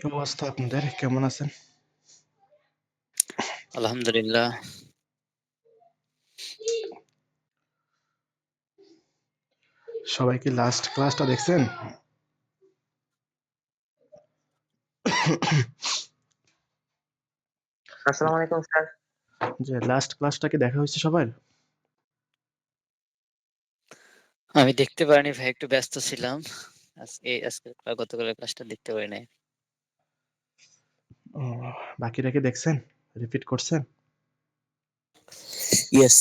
কি অবস্থা আপনাদের? কেমন আছেন? আলহামদুলিল্লাহ। সবাই কি লাস্ট ক্লাসটা দেখছেন? আসসালামু আলাইকুম স্যার। যে লাস্ট ক্লাসটা কি দেখা হয়েছে সবার? আমি দেখতে পারিনি ভাই, একটু ব্যস্ত ছিলাম। গতকালের ক্লাসটা দেখতে পারি নাই। ও, বাকিরা কি দেখছেন? রিপিট করছেন? ইয়েস।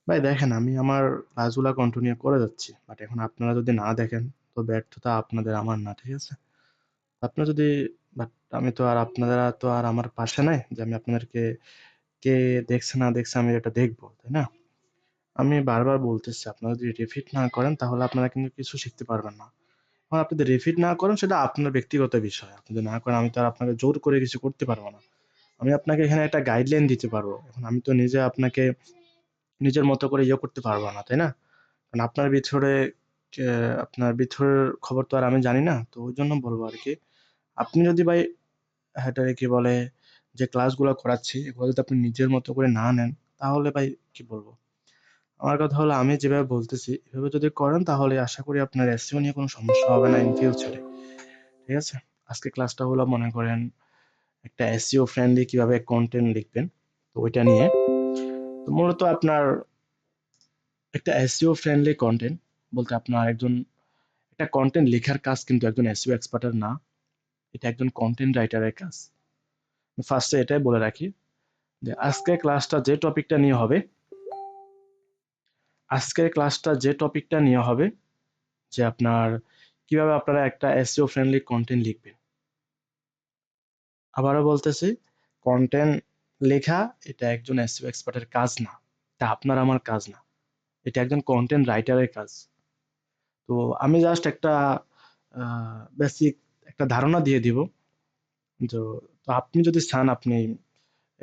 ভাই দেখেন, আমি আমার ক্লাসগুলো কন্টিনিউ করে যাচ্ছি, বাট এখন আপনারা যদি না দেখেন তো ব্যর্থতা আপনাদের, আমার না, ঠিক আছে? আপনারা যদি, বাট আমি তো আর, আপনারা তো আর আমার পাশে নাই যে আমি আপনাদেরকে কে দেখছে না দেখছে আমি এটা দেখবো, তাই না? আমি বারবার বলতেছি, আপনারা যদি রিপিট না করেন তাহলে আপনারা কিন্তু কিছু শিখতে পারবেন না। এখন আপনি যদি রিপিট না করেন সেটা আপনার ব্যক্তিগত বিষয়। আপনি যদি না করেন আমি তো আর আপনাকে জোর করে কিছু করতে পারবো না। আমি আপনাকে এখানে একটা গাইডলাইন দিতে পারবো। এখন আমি তো নিজে আপনাকে নিজের মতো করে ইয়ে করতে পারবো না, তাই না? কারণ আপনার ভিতরের খবর তো আর আমি জানি না। তো ওই জন্য বলবো আরকি। আপনি যদি ভাই এটাকে কি বলে, যে ক্লাসগুলো করাচ্ছি এগুলো যদি আপনি নিজের মতো করে না নেন, তাহলে ভাই কি বলবো? আমার কথা হলো, আমি যেভাবে বলতেছি এভাবে যদি করেন তাহলে আশা করি আপনার SEO নিয়ে কোনো সমস্যা হবে না ইন ফিউচারে। ঠিক আছে? আজকে ক্লাসটা হলো মনে করেন একটা SEO ফ্রেন্ডলি কিভাবে কন্টেন্ট লিখবেন। তো ওইটা নিয়ে। তো মূলত আপনার একটা SEO ফ্রেন্ডলি কন্টেন্ট বলতে আপনার একটা কন্টেন্ট লেখার কাজ কিন্তু একজন SEO এক্সপার্টের না। এটা একজন কন্টেন্ট রাইটারের কাজ। ফার্স্টে এটাই বলে রাখি যে আজকের টপিকটা নিয়ে হবে যে আপনার কিভাবে আপনারা একটা SEO ফ্রেন্ডলি কন্টেন্ট লিখবেন। আবারও বলতেছি, কন্টেন্ট লেখা এটা একজন SEO এক্সপার্টের কাজ না। এটা আপনার আমার কাজ না। এটা একজন কন্টেন্ট রাইটারের কাজ। তো আমি জাস্ট একটা বেসিক একটা ধারণা দিয়ে দিব। তো তো আপনি যদি চান আপনি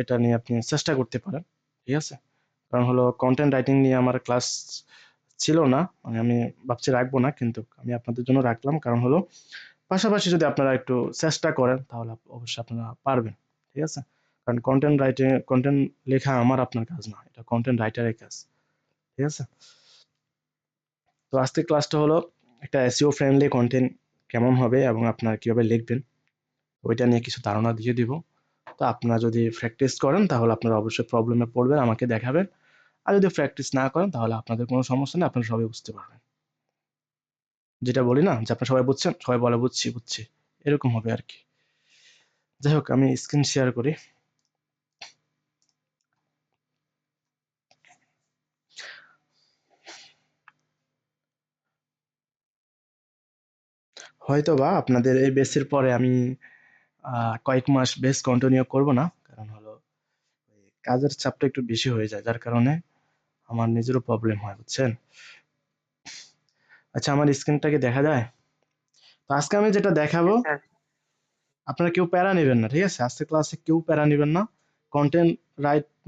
এটা নিয়ে আপনি চেষ্টা করতে পারেন। ঠিক আছে? কারণ হলো কন্টেন্ট রাইটিং নিয়ে আমার ক্লাস ছিল না। মানে আমি ভাবছি রাখবো না, কিন্তু আমি আপনাদের জন্য রাখলাম। কারণ হলো পাশাপাশি যদি আপনারা একটু চেষ্টা করেন তাহলে অবশ্যই আপনারা পারবেন। ঠিক আছে? কারণ কন্টেন্ট লেখা আমার আপনার কাজ না। এটা কন্টেন্ট রাইটারের কাজ। ঠিক আছে? তো আজকের ক্লাসটা হলো একটা SEO ফ্রেন্ডলি কন্টেন্ট কেমন হবে এবং আপনারা কিভাবে লিখবেন ওইটা নিয়ে কিছু ধারণা দিয়ে দিব। তো আপনারা যদি প্র্যাকটিস করেন তাহলে আপনারা অবশ্যই প্রবলেমে পড়বেন, আমাকে দেখাবেন। আর যদি প্র্যাকটিস না করেন তাহলে আপনাদের কোনো সমস্যা নেই, আপনারা সবাই বুঝতে পারবেন। যেটা বলি না যে আপনারা সবাই বুঝছেন, সবাই বলে বুঝছি বুঝছি, এরকম হবে আর কি। যাই হোক, আমি স্ক্রিন শেয়ার করি। হয়তোবা আপনাদের এই বেসের পরে আমি কয়েক মাস বেস কন্টিনিউ করব না, কারণ হলো কাজের চাপটা একটু বেশি হয়ে যায়, যার কারণে আমার নিজেরও প্রবলেম হয়, বুঝছেন? আচ্ছা, আমার স্ক্রিনটাকে দেখা যায়? তো আজকে আমি যেটা দেখাবো, স্যার, আপনারা কেউ প্যারা নেবেন না, ঠিক আছে? আজকে ক্লাসে কেউ প্যারা নেবেন না। কন্টেন্ট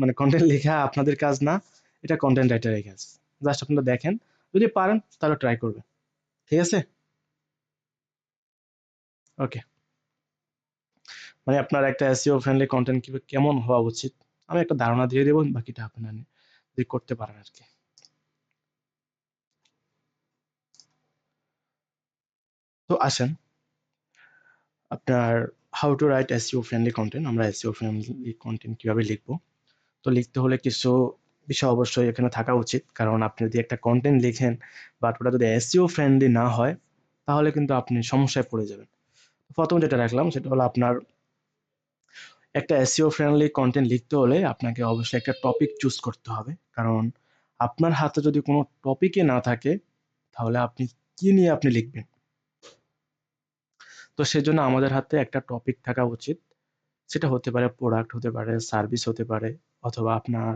মানে কন্টেন্ট লেখা আপনাদের কাজ না, এটা কন্টেন্ট রাইটারের কাজ। জাস্ট আপনারা দেখেন, যদি পারেন তাহলে ট্রাই করবেন। ঠিক আছে? ওকে। মানে আপনার একটা SEO ফ্রেন্ডলি কন্টেন্ট কেমন হওয়া উচিত আমি একটা ধারণা দিয়ে দেবো, বাকিটা আপনারা যদি করতে পারেন আর কি। তো আসেন, আপনার how to right SEO friendly content, আমরা SEO ফ্রেন্ডলি কন্টেন্ট কিভাবে লিখবো। তো লিখতে হলে কিছু বিষয় অবশ্যই এখানে থাকা উচিত, কারণ আপনি যদি একটা কন্টেন্ট লিখেন বাট ওটা যদি SEO ফ্রেন্ডলি না হয় তাহলে কিন্তু আপনি সমস্যায় পড়ে যাবেন। প্রথম যেটা রাখলাম সেটা হলো, আপনার একটা SEO ফ্রেন্ডলি কন্টেন্ট লিখতে হলে আপনাকে অবশ্যই একটা টপিক চুজ করতে হবে। কারণ আপনার হাতে যদি কোনো টপিকই না থাকে তাহলে আপনি কি নিয়ে আপনি লিখবেন? তো সেজন্য আমাদের হাতে একটা টপিক থাকা উচিত। সেটা হতে পারে প্রোডাক্ট, হতে পারে সার্ভিস, হতে পারে অথবা আপনার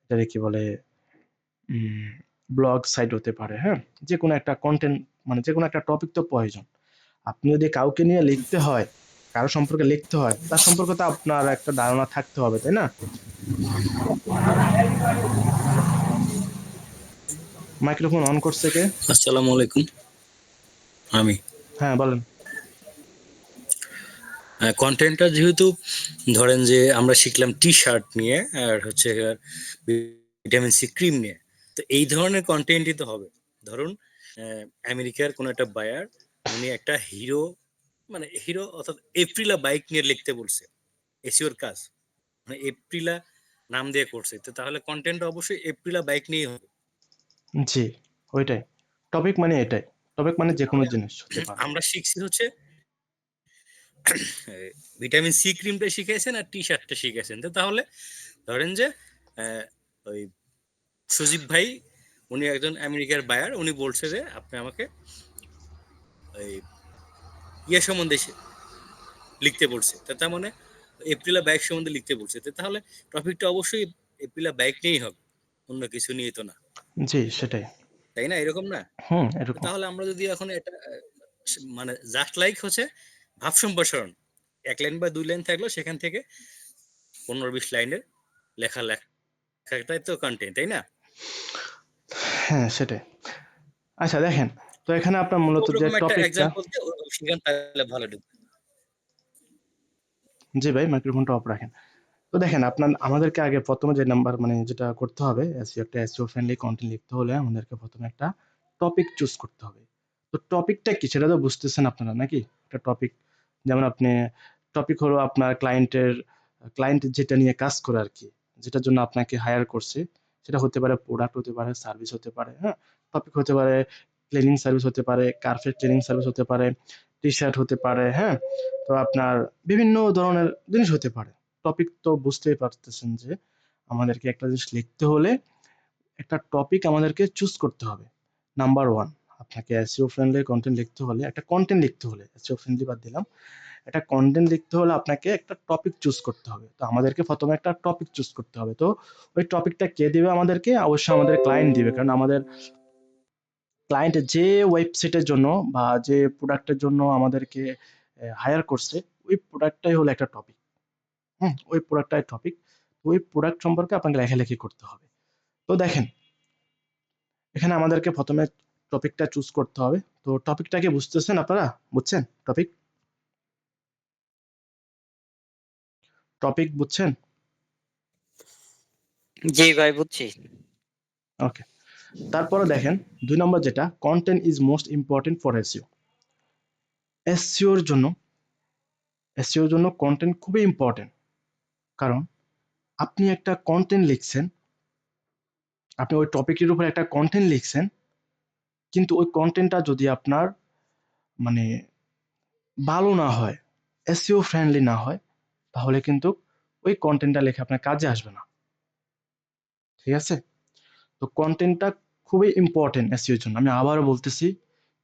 এটাকে কি বলে ব্লগ সাইট হতে পারে, হ্যাঁ? যেকোনো একটা কন্টেন্ট, মানে যেকোনো একটা টপিক তো প্রয়োজন। আপনি যদি কাউকে নিয়ে লিখতে হয়, কারো সম্পর্কে লিখতে হয়, তার সম্পর্কে তো আপনার একটা ধারণা থাকতে হবে, তাই না? মাইক্রোফোন অন করছে কে? আসসালামু আলাইকুম। আমি হ্যাঁ, বলেন। কন্টেন্টটা যেহেতু ধরেন যে আমরা শিখলাম টি শার্ট নিয়ে আর হচ্ছে ভিটামিন সি ক্রিম নিয়ে, তো এই ধরনের কন্টেন্টই তো হবে। ধরুন আমেরিকার কোন একটা বায়ার, উনি একটা হিরো, মানে হিরো অর্থাৎ এপ্রিলা বাইক নিয়ে লিখতে বলছে, এসিওর কাজ, মানে এপ্রিলা নাম দিয়ে করছে, তো তাহলে কন্টেন্ট অবশ্যই এপ্রিলা বাইক নিয়েই হবে। জি, ওইটাই। টপিক মানে এটাই। টপিক মানে যেকোনো তাহলে জিনিস হতে পারে। আমরা শিখছি হচ্ছে ভিটামিন সি ক্রিমটা শিখেছেন আর টি শার্টটা শিখেছেন, তো তাহলে ধরেন যে আহ, ওই সুজিব ভাই, উনি একজন আমেরিকার বায়ার, উনি বলছে যে আপনি আমাকে ওই ইয়ে সম্বন্ধে লিখতে বলছে, তো তার মানে এপ্রিলা বাইক সম্বন্ধে লিখতে বলছে, তো তাহলে টপিকটা অবশ্যই এপ্রিলা বাইক নিয়েই হবে, অন্য কিছু নিয়ে তো না, জি, সেটাই। তাই না? এরকম না? তো এরকম। তাহলে আমরা যদি এখন এটা মানে জাস্ট লাইক হচ্ছে ভাব সম্প্রসারণ, এক লাইন বা দুই লাইন থাকলো, সেখান থেকে 15-20 লাইনের লেখাটাই তো কন্টেন্ট, তাই না? হ্যাঁ, সেটাই। আচ্ছা দেখেন, তো এখানে আপনার মূলত যে ওরকম একটা টপিকটা। এক্সাম্পল দিয়ে সেখান তাহলে ভালো ঢুকবে। জি ভাই, মাইক্রোফোনটা অফ রাখেন। তো দেখেন, আমাদেরকে আগে প্রথমে যে নাম্বার মানে যেটা করতে হবে, একটা এসইও ফ্রেন্ডলি কন্টেন্ট লিখতে হলে আমাদেরকে প্রথমে একটা টপিক চুজ করতে হবে। তো টপিকটা কি সেটা তো বুঝতেছেন আপনারা নাকি? একটা টপিক, যেমন আপনি টপিক হলো আপনার ক্লায়েন্ট যেটা নিয়ে কাজ করে আর কি, যেটার জন্য আপনাকে হায়ার করছে, সেটা হতে পারে প্রোডাক্ট, হতে পারে সার্ভিস, হতে পারে, হ্যাঁ। টপিক হতে পারে ক্লিনিং সার্ভিস, হতে পারে কার্পেট ক্লিনিং সার্ভিস, হতে পারে টি শার্ট, হতে পারে, হ্যাঁ। তো আপনার বিভিন্ন ধরনের জিনিস হতে পারে। টপিক তো বুঝতেই পারতেছেন যে আমাদেরকে একটা জিনিস লিখতে হলে একটা টপিক আমাদেরকে চুজ করতে হবে। নাম্বার ওয়ান, আপনাকে এসইও ফ্রেন্ডলি কন্টেন্ট লিখতে হলে, একটা কন্টেন্ট লিখতে হলে, এসইও ফ্রেন্ডলি বাদ দিলাম, একটা কন্টেন্ট লিখতে হলে আপনাকে একটা টপিক চুজ করতে হবে। তো আমাদেরকে প্রথমে একটা টপিক চুজ করতে হবে। তো ওই টপিকটা কে দিবে আমাদেরকে? অবশ্যই আমাদের ক্লায়েন্ট দিবে, কারণ আমাদের ক্লায়েন্ট যে ওয়েবসাইটের জন্য বা যে প্রোডাক্টের জন্য আমাদেরকে হায়ার করছে, ওই প্রোডাক্টটাই হলো একটা টপিক। ওই প্রোডাক্টটাই টপিক। ওই প্রোডাক্ট সম্পর্কে আপনাকে লেখালেখি করতে হবে। তো দেখেন, এখানে আমাদেরকে প্রথমে টপিকটা চুজ করতে হবে। তো টপিকটা কি বুঝতেছেন আপনারা? বুঝছেন টপিক? টপিক বুঝছেন? জি ভাই, বুঝছি। ওকে। তারপরে দেখেন, ২ নম্বর যেটা, content is most important for SEO. এসইওর জন্য এসইওর জন্য কনটেন্ট খুবই ইম্পোর্টেন্ট। কারণ আপনি একটা কনটেন্ট লিখছেন, আপনি ওই টপিকের উপর একটা কনটেন্ট লিখছেন, কিন্তু ওই কনটেন্টটা যদি আপনার মানে ভালো না হয়, এসইও ফ্রেন্ডলি না হয়, তাহলে কিন্তু ওই কনটেন্টটা লেখা আপনার কাজে আসবে না। ঠিক আছে? তো কনটেন্টটা খুবই ইম্পর্টেন্ট এসইও এর জন্য। আমি আবারও বলতেছি,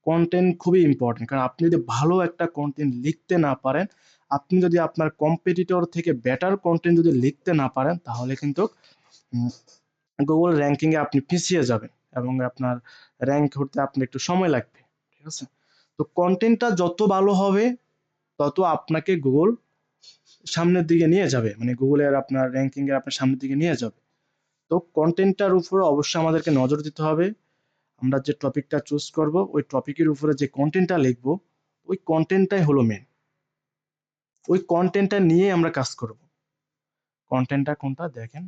কনটেন্ট খুবই ইম্পর্টেন্ট। কারণ আপনি যদি ভালো একটা কনটেন্ট লিখতে না পারেন, আপনি যদি আপনার কম্পিটিটর থেকে বেটার কনটেন্ট যদি লিখতে না পারেন, তাহলে কিন্তু গুগল র্যাঙ্কিং এ আপনি পিছিয়ে যাবেন এবং আপনার র্যাঙ্ক হতে আপনার একটু সময় লাগবে। ঠিক আছে? তো কনটেন্টটা যত ভালো হবে, তত আপনাকে গুগল সামনের দিকে নিয়ে যাবে। মানে গুগলের আপনার র্যাঙ্কিং এ আপনার সামনের দিকে নিয়ে যাবে। তো কনটেন্টটার উপরে অবশ্যই আমাদেরকে নজর দিতে হবে। আমরা যে টপিকটা চুজ করব, ওই টপিকের উপরে যে কন্টেন্টটা লিখব, ওই কন্টেন্টটাই হলো মেন। ওই কন্টেন্টটা নিয়ে আমরা কাজ করব। কন্টেন্টটা কোনটা দেখেন।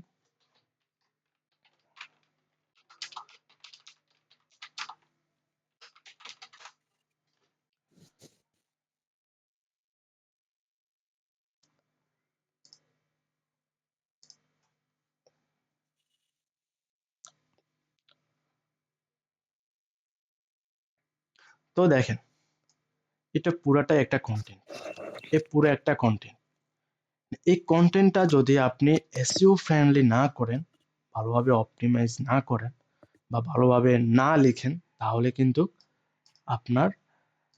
তো দেখেন, এটা পুরাটাই একটা কন্টেন্ট। পুরো একটা কন্টেন্ট। এই কন্টেন্টটা যদি আপনি এসইও ফ্রেন্ডলি না করেন, ভালোভাবে অপটিমাইজ না করেন বা ভালোভাবে না লিখেন, তাহলে কিন্তু আপনার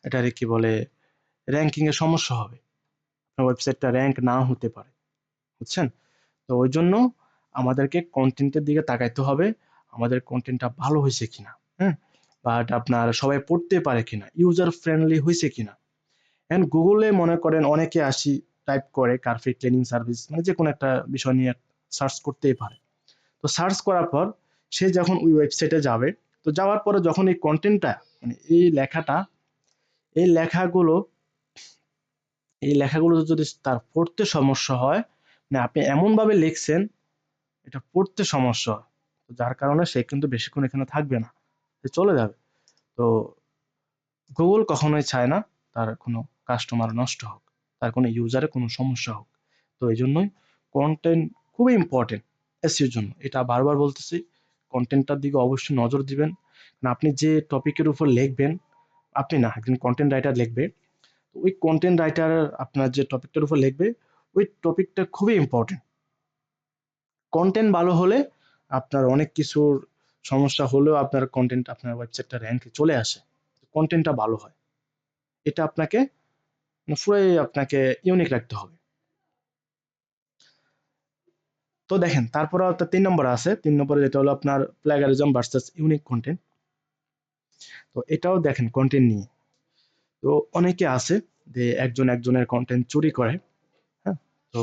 এটারে কি বলে, র্যাঙ্কিং এর সমস্যা হবে। আপনার ওয়েবসাইটটা র্যাঙ্ক না হতে পারে। বুঝছেন? তো ওই জন্য আমাদেরকে কন্টেন্টের দিকে তাকাইতে হবে। আমাদের কন্টেন্টটা ভালো হয়েছে কিনা, হ্যাঁ, বা এটা আপনার সবাই পড়তে পারে কিনা, ইউজার ফ্রেন্ডলি হয়েছে কিনা। এন্ড গুগলে মনে করেন অনেকে টাইপ করে কার্পেট ক্লিনিং সার্ভিস, মানে যে কোনো একটা বিষয় নিয়ে সার্চ করতেই পারে। তো সার্চ করার পর সে যখন ওই ওয়েবসাইটে যাবে, তো যাওয়ার পরে যখন এই কন্টেন্টটা মানে এই লেখাগুলো এই লেখাগুলো যদি তার পড়তে সমস্যা হয়, মানে আপনি এমনভাবে লিখছেন এটা পড়তে সমস্যা হয়, তো যার কারণে সে কিন্তু বেশিক্ষণ এখানে থাকবে না, সে চলে যাবে। তো গুগল কখনোই চায় না তার কোনো কাস্টমার নষ্ট হোক, তার কোনো ইউজারে কোনো সমস্যা হোক। তো এই জন্যই কন্টেন্ট খুবই ইম্পর্টেন্ট এসইওর জন্য। এটা বারবার বলতেছি, কন্টেন্টটার দিকে অবশ্যই নজর দিবেন। কারণ আপনি যে টপিকের উপর লিখবেন, আপনি না, একজন কন্টেন্ট রাইটার লিখবে, তো ওই কন্টেন্ট রাইটার আপনার যে টপিকটার উপর লিখবে ওই টপিকটা খুবই ইম্পর্টেন্ট। কন্টেন্ট ভালো হলে আপনার অনেক কিছুর সমস্যা হলেও আপনার কন্টেন্ট আপনার ওয়েবসাইটটা র্যাঙ্কে চলে আসে, কন্টেন্টটা ভালো হয়। এটা আপনাকে পুরাই আপনাকে ইউনিক রাখতে হবে। তো দেখেন তারপরে আপনার 3 নম্বর আছে, 3 নম্বরে যেটা হলো আপনার প্লাগারিজম ভার্সাস ইউনিক কন্টেন্ট। তো এটাও দেখেন কন্টেন্ট নিয়ে, তো অনেকে আছে যে একজন একজনের কন্টেন্ট চুরি করে। হ্যাঁ, তো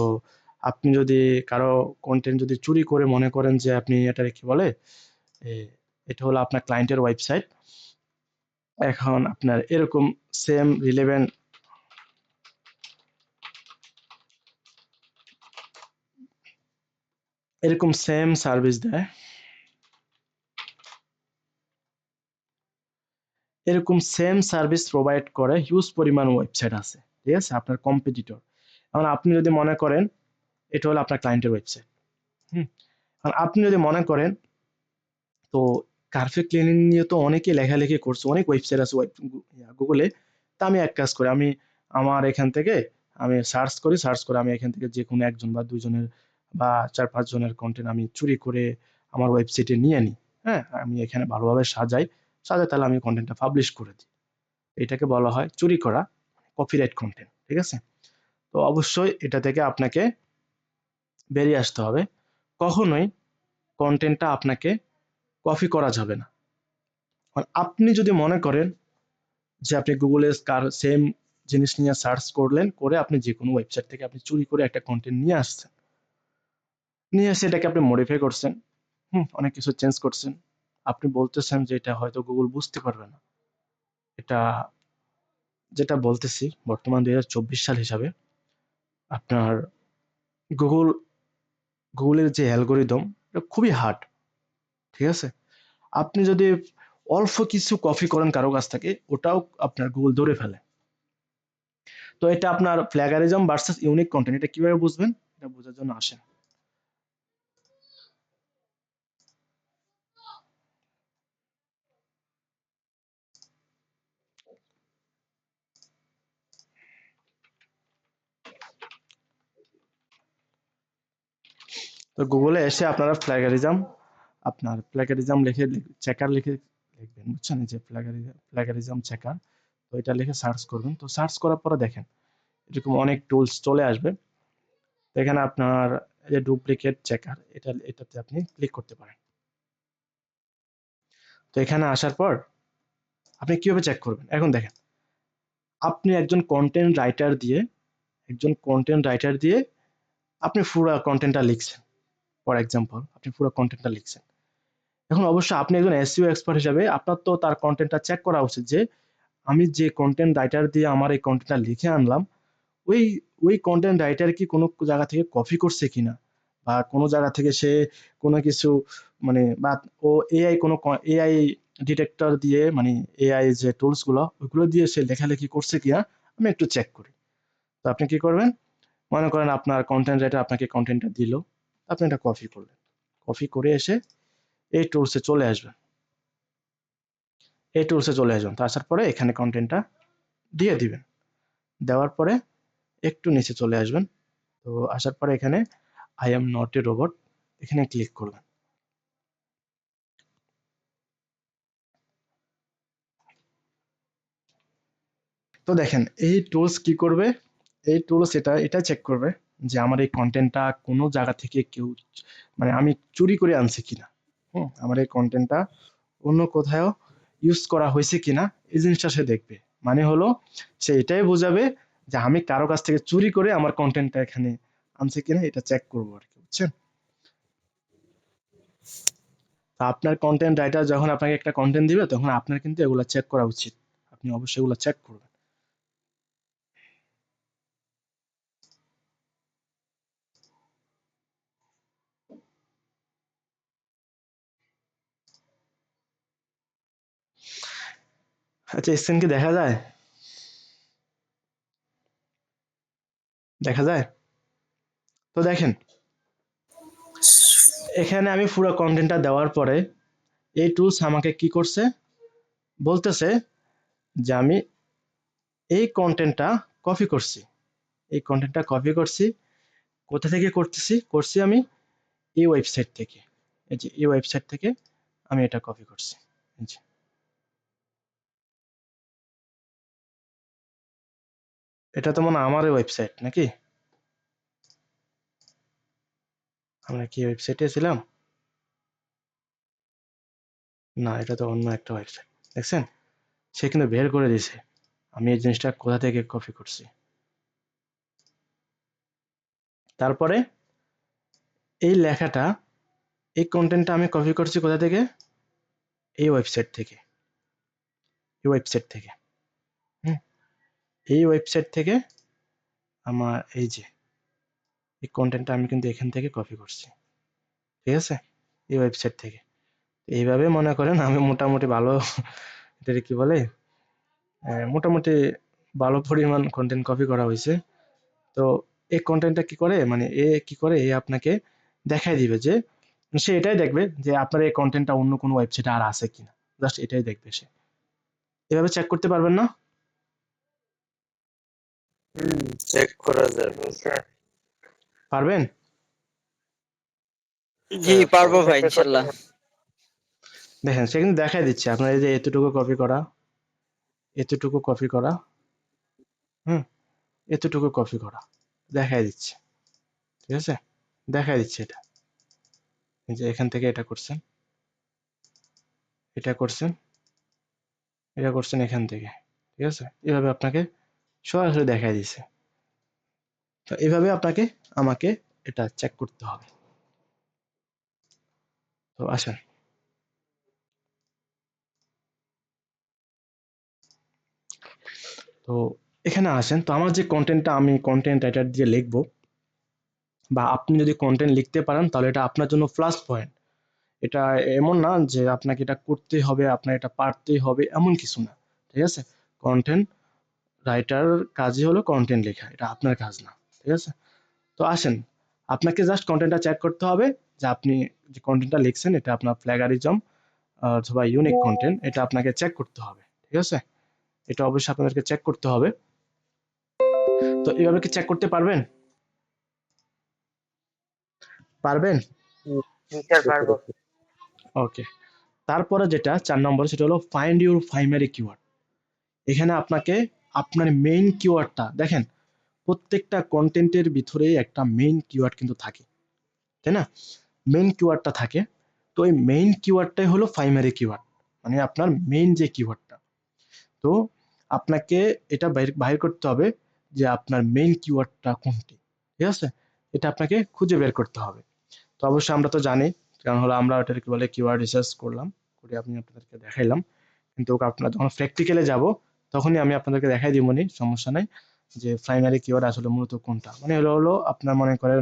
আপনি যদি কারো কন্টেন্ট যদি চুরি করে মনে করেন যে আপনি এটা কি বলে, এটা হলো আপনার ক্লায়েন্টের ওয়েবসাইট, এখন আপনার এরকম সেম রিলেভেন্ট এরকম সেম সার্ভিস দেয়, এরকম সেম সার্ভিস প্রোভাইড করে হিউজ পরিমাণ ওয়েবসাইট আছে, ঠিক আছে, আপনার কম্পিটিটর। এখন আপনি যদি মনে করেন এটা হলো আপনার ক্লায়েন্টের ওয়েবসাইট, হুম, এখন আপনি যদি মনে করেন, তো কার্পেট ক্লিনিং নিয়ে তো অনেকেই লেখালেখি করছে, অনেক ওয়েবসাইট আছে গুগলে। তা আমি এক কাজ করি, আমি আমার এখান থেকে আমি সার্চ করে আমি এখান থেকে যে কোনো একজন বা দুইজনের বা 4-5 জনের কন্টেন্ট আমি চুরি করে আমার ওয়েবসাইটে নিয়ে নিই। হ্যাঁ, আমি এখানে ভালোভাবে সাজাই তাহলে আমি কন্টেন্টটা পাবলিশ করে দিই। এটাকে বলা হয় চুরি করা, কপিরাইট কন্টেন্ট, ঠিক আছে। তো অবশ্যই এটা থেকে আপনাকে বেরিয়ে আসতে হবে। কখনোই কন্টেন্টটা আপনাকে কপি করা যাবে না। আর আপনি যদি মনে করেন যে আপনি গুগলে কার সেম জিনিস নিয়ে সার্চ করলেন, করে আপনি যে কোনো ওয়েবসাইট থেকে আপনি চুরি করে একটা কন্টেন্ট নিয়ে আসছেন, নিয়ে এসে এটাকে আপনি মডিফাই করছেন, অনেক কিছু চেঞ্জ করছেন, আপনি বলতেছেন যে এটা হয়তো গুগল বুঝতে পারবে না। এটা যেটা বলতেছি বর্তমান 2024 সাল হিসাবে আপনার গুগল গুগলের যে অ্যালগোরিদম এটা খুবই হার্ড, ঠিক আছে। আপনি যদি অল্প কিছু কপি করেন কারো কাছ থেকে, ওটাও আপনার গুগল ধরে ফেলে। তো এটা আপনার প্লাগারিজম ভার্সেস ইউনিক কন্টেন্ট, এটা কিভাবে বুঝবেন, এটা বোঝার জন্য আসেন। তো গুগলে এসে আপনারা প্লাগারিজম লিখে চেকার লিখে লিখবেন, বুঝছেন, এই যে প্লাগারিজম চেকার। তো এটা লিখে সার্চ করবেন, তো সার্চ করার পরে দেখেন এরকম অনেক টুলস চলে আসবে। তো এখানে আপনার এই যে ডুপ্লিকেট চেকার, এটাতে আপনি ক্লিক করতে পারেন। তো এখানে আসার পর আপনি কিভাবে চেক করবেন, এখন দেখেন আপনি একজন কন্টেন্ট রাইটার দিয়ে আপনি পুরো কন্টেন্টটা লিখছেন, ফর এক্সাম্পল আপনি পুরো কন্টেন্টটা লিখছেন। এখন অবশ্যই আপনি একজন এসইও এক্সপার্ট হিসেবে আপনার তো তার কন্টেন্টটা চেক করা উচিত যে আমি যে কন্টেন্ট রাইটার দিয়ে আমার এই কন্টেন্টটা লিখে আনলাম, ওই ওই কন্টেন্ট রাইটার কি কোনো জায়গা থেকে কপি করছে কিনা, বা কোনো জায়গা থেকে সে কোনো কিছু মানে, বা ও এআই ডিটেক্টর দিয়ে, মানে এআই যে টুলস গুলো ওইগুলো দিয়ে সে লেখালেখি করছে কিনা আমি একটু চেক করি। তো আপনি কি করবেন, মনে করেন আপনার কন্টেন্ট রাইটার আপনাকে কন্টেন্টটা দিল, আপনি এটা কপি করলেন, কপি করে এসে এই টুলসে চলে আসবেন, তো আসার পরে এখানে কন্টেন্টটা দিয়ে দিবেন, দেওয়ার পরে একটু নিচে চলে আসবেন। তো আসার পরে এখানে I am not a robot, এখানে ক্লিক করবেন। তো দেখেন এই টুলস কি করবে, এই টুলস এটা চেক করবে যে আমার এই কন্টেন্টটা কোনো জায়গা থেকে কেউ, মানে আমি চুরি করে আনছি কিনা, আমার এই কন্টেন্টটা অন্য কোথাও ইউজ করা হয়েছে কিনা, এই জিনিসটা সে দেখবে। মানে হলো সে এটাই বোঝাবে যে আমি কারো কাছ থেকে চুরি করে আমার কন্টেন্টটা এখানে আনছে কিনা, এটা চেক করবো আর কি, বুঝছেন। তো আপনার কন্টেন্ট রাইটার যখন আপনাকে একটা কন্টেন্ট দিবে তখন আপনার কিন্তু এগুলা চেক করা উচিত, আপনি অবশ্যই এগুলা চেক করবেন। আচ্ছা, স্ক্রিন কি দেখা যায়? দেখা যায়? তো দেখেন, এখানে আমি পুরো কন্টেন্টটা দেওয়ার পরে এই টুলস আমাকে কি করছে, বলতেছে যে আমি এই কন্টেন্টটা কপি করছি। এই কন্টেন্টটা কপি করছি কোথা থেকে করছি আমি এই ওয়েবসাইট থেকে। এই যে এই ওয়েবসাইট থেকে আমি এটা কপি করছি। এই যে এটা তো মনে হয় আমারই ওয়েবসাইট নাকি? আমরা কি ওয়েবসাইটে ছিলাম? না, এটা তো অন্য একটা ওয়েবসাইট। দেখছেন, সে কিন্তু বের করে দিয়েছে আমি এই জিনিসটা কোথা থেকে কপি করছি। তারপরে এই লেখাটা, এই কন্টেন্টটা আমি কপি করছি কোথা থেকে? এই ওয়েবসাইট থেকে। এই ওয়েবসাইট থেকে। হুম, এই ওয়েবসাইট থেকে আমার এই যে এই কন্টেন্টটা আমি কিন্তু এখান থেকে কপি করছি। ঠিক আছে? এই ওয়েবসাইট থেকে। এইভাবে মনে করেন আমি মোটামুটি ভালো এটাকে কি বলে, মোটামুটি ভালো পরিমাণ কন্টেন্ট কপি করা হয়েছে। তো এই কন্টেন্টটা কি করে, মানে কি করে, আপনাকে দেখাই দিবে যে, সে এটাই দেখবে যে আপনার এই কন্টেন্টটা অন্য কোনো ওয়েবসাইটে আর আছে কিনা। জাস্ট এটাই দেখবে সে। এভাবে চেক করতে পারবেন না? চেক করা যাবে স্যার। পারবেন? জি পারবো ভাই ইনশাল্লাহ। দেখেন, সে কিন্তু দেখাই দিচ্ছে আপনার এই যে এতটুকু কপি করা, এতটুকু কপি করা, হুম, এতটুকু কপি করা, দেখাই দিচ্ছে। ঠিক আছে? দেখাই দিচ্ছে এটা। এই যে এখান থেকে এটা করছেন, এটা করছেন, এটা করছেন এখান থেকে। ঠিক আছে? এভাবে আপনাকে সরাসরি দেখাই দিছে। তো এভাবে আমাকে এটা চেক করতে হবে। তো আসেন, তো এখানে আসেন। তো আমার যে কন্টেন্টটা আমি কন্টেন্ট রাইটার দিয়ে লিখবো, বা আপনি যদি কন্টেন্ট লিখতে পারেন তাহলে এটা আপনার জন্য প্লাস পয়েন্ট। এটা এমন না যে আপনাকে এটা করতেই হবে, আপনার এটা পারতেই হবে, এমন কিছু না। ঠিক আছে? কন্টেন্ট রাইটার কাজই হলো কন্টেন্ট লেখা, এটা আপনার কাজ না। ঠিক আছে? তো আসেন, আপনাকে জাস্ট কন্টেন্টটা চেক করতে হবে যে আপনি যে কন্টেন্টটা লিখছেন এটা আপনার প্ল্যাগারিজম অথবা ইউনিক কন্টেন্ট, এটা আপনাকে চেক করতে হবে। ঠিক আছে? এটা অবশ্যই আপনাদেরকে চেক করতে হবে। তো এইভাবে কি চেক করতে পারবেন? পারবেন? স্যার পারবো। ওকে। তারপরে যেটা 4 নম্বরে, সেটা হলো ফাইন্ড ইউর প্রাইমারি কিওয়ার্ড। এখানে আপনাকে আপনার মেইন কিওয়ার্ডটা দেখেন, প্রত্যেকটা কন্টেন্টের ভিতরেই একটা মেইন কিওয়ার্ড কিন্তু থাকে, তাই না? মেইন কিওয়ার্ডটা থাকে। তো এই মেইন কিওয়ার্ডটাই হলো প্রাইমারি কিওয়ার্ড, মানে আপনার মেইন যে কিওয়ার্ডটা। তো আপনাকে এটা বাহির করতে হবে যে আপনার মেইন কিওয়ার্ডটা কোনটি। ঠিক আছে? এটা আপনাকে খুঁজে বের করতে হবে। তো অবশ্যই আমরা তো জানি, কারণ হলো আমরা ওটাকে কি বলে কিওয়ার্ড রিসার্চ করলাম, করে আমি আপনাদেরকে দেখাইলাম। কিন্তু আপনারা যখন প্র্যাকটিক্যালে যাব তখনই আমি আপনাদেরকে দেখাই দিবনি, সমস্যা নাই, যে প্রাইমারি কিওয়ার্ড আসলে মূলত কোনটা। মানে হলো আপনার মনে করেন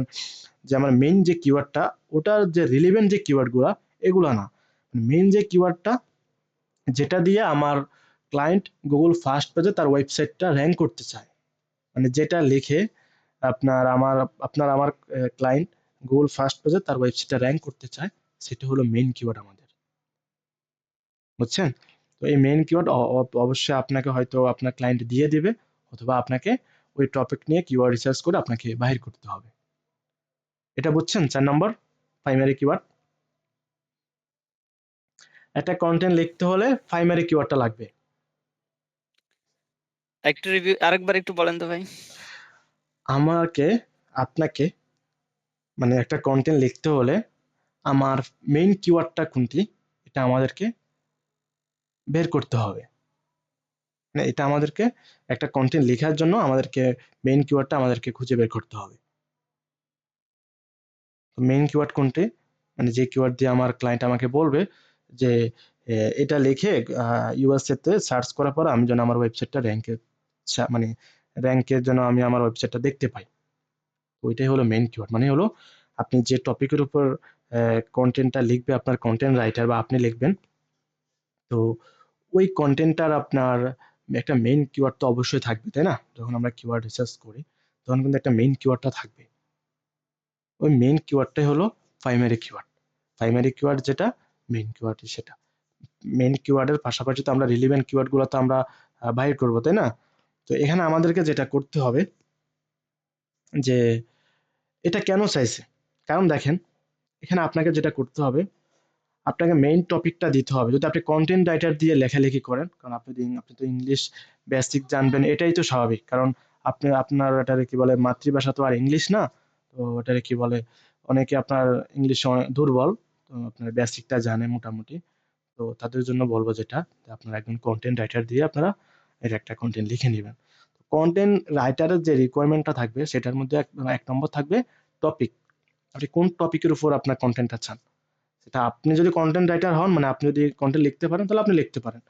যে আমার মেইন যে কিওয়ার্ডটা, ওটার যে রিলেভেন্ট যে কিওয়ার্ডগুলা, এগুলা না। মেইন যে কিওয়ার্ডটা যেটা দিয়ে আমার ক্লায়েন্ট গুগল ফার্স্ট পেজে তার ওয়েবসাইটটা র্যাঙ্ক করতে চায়, মানে যেটা লিখে আপনার আমার ক্লায়েন্ট গুগল ফার্স্ট পেজে তার ওয়েবসাইটটা র্যাঙ্ক করতে চায়, সেটা হলো মেইন কিওয়ার্ড আমাদের। বুঝছেন? তো এই মেইন কিওয়ার্ড অবশ্যই আপনাকে হয়তো আপনার ক্লায়েন্ট দিয়ে দিবে, অথবা আপনাকে ওই টপিক নিয়ে কিওয়ার্ড রিসার্চ করে আপনাকে বাহির করতে হবে। এটা বুঝছেন? 4 নম্বর, প্রাইমারি কিওয়ার্ড। একটা কন্টেন্ট লিখতে হলে প্রাইমারি কিওয়ার্ডটা লাগবে। একটু রিভিউ আরেকবার একটু বলেন তো ভাই। আপনাকে মানে একটা কন্টেন্ট লিখতে হলে আমার মেইন কিওয়ার্ডটা কোনটি, এটা আমাদেরকে বের করতে হবে। মানে এটা আমাদেরকে একটা কন্টেন্ট লেখার জন্য আমাদেরকে মেইন কিওয়ার্ডটা আমাদেরকে খুঁজে বের করতে হবে। মেইন কিওয়ার্ড কোনটি, মানে যে কিওয়ার্ড দিয়ে আমার ক্লায়েন্ট আমাকে বলবে যে এটা লিখে ইউএসএ তে সার্চ করার পর আমি যেন আমার ওয়েবসাইটটা মানে র্যাঙ্কের জন্য আমি আমার ওয়েবসাইটটা দেখতে পাই। ওইটাই হলো মেইন কিওয়ার্ড। মানে হলো আপনি যে টপিকের উপর কন্টেন্টটা লিখবে আপনার কন্টেন্ট রাইটার বা আপনি লিখবেন, তো ওই কন্টেন্টটার আপনার একটা মেইন কিওয়ার্ড তো অবশ্যই থাকবে, তাই না? যখন আমরা কিওয়ার্ড রিসার্চ করি তখন কিন্তু একটা মেইন কিওয়ার্ডটা থাকবে। ওই মেইন কিওয়ার্ডটাই হলো প্রাইমারি কিওয়ার্ড। প্রাইমারি কিওয়ার্ড যেটা, মেইন কিওয়ার্ড সেটা। মেইন কিওয়ার্ডের পাশাপাশি তো আমরা রিলেভেন্ট কিওয়ার্ডগুলো তো আমরা বাইর করবো, তাই না? তো এখানে আমাদেরকে যেটা করতে হবে যে এটা কেন চাইছে, কারণ দেখেন এখানে আপনাকে যেটা করতে হবে, আপনাকে মেইন টপিকটা দিতে হবে। যদি আপনি কন্টেন্ট রাইটার দিয়ে লেখালেখি করেন, কারণ আপনি তো ইংলিশ বেসিক জানবেন, এটাই তো স্বাভাবিক, কারণ আপনি আপনার এটারে কি বলে মাতৃভাষা তো আর ইংলিশ না। তো ওটারে কি বলে, অনেকে আপনার ইংলিশে দুর্বল, তো আপনার বেসিকটা জানে মোটামুটি। তো তাদের জন্য বলবো যেটা, যে আপনারা একজন কন্টেন্ট রাইটার দিয়ে আপনারা এর একটা কন্টেন্ট লিখে নেবেন। কন্টেন্ট রাইটারের যে রিকোয়ারমেন্টটা থাকবে সেটার মধ্যে এক নম্বর থাকবে টপিক। আপনি কোন টপিকের উপর আপনার কন্টেন্টটা চান, সেটা আপনি যদি কন্টেন্ট রাইটার হন, মানে আপনি যদি কন্টেন্ট লিখতে পারেন তাহলে আপনি লিখতে পারেন।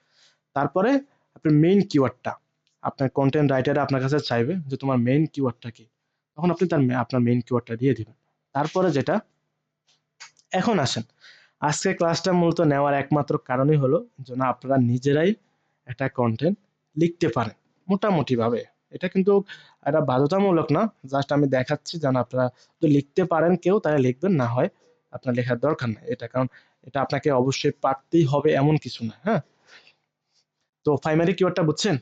তারপরে আপনার মেইন কিওয়ার্ডটা, আপনার কন্টেন্ট রাইটারে আপনার কাছে চাইবে যে তোমার মেইন কিওয়ার্ডটা কি, তখন আপনি আপনার মেইন কিওয়ার্ডটা দিয়ে দিবেন। তারপরে যেটা, এখন আসেন, আজকের ক্লাসটা মূলত নেওয়ার একমাত্র কারণই হলো যেন আপনারা নিজেরাই একটা কন্টেন্ট লিখতে পারেন মোটামুটি ভাবে। এটা কিন্তু একটা বাধ্যতামূলক না, জাস্ট আমি দেখাচ্ছি যেন আপনারা তো লিখতে পারেন, কেউ তাহলে লিখবেন, না হয় আপনার লেখার দরকার নেই এটা, কারণ এটা আপনাকে অবশ্যই পারতেই হবে এমন কিছু না। হ্যাঁ, তো প্রাইমারি কিওয়ার্ডটা বুঝছেন?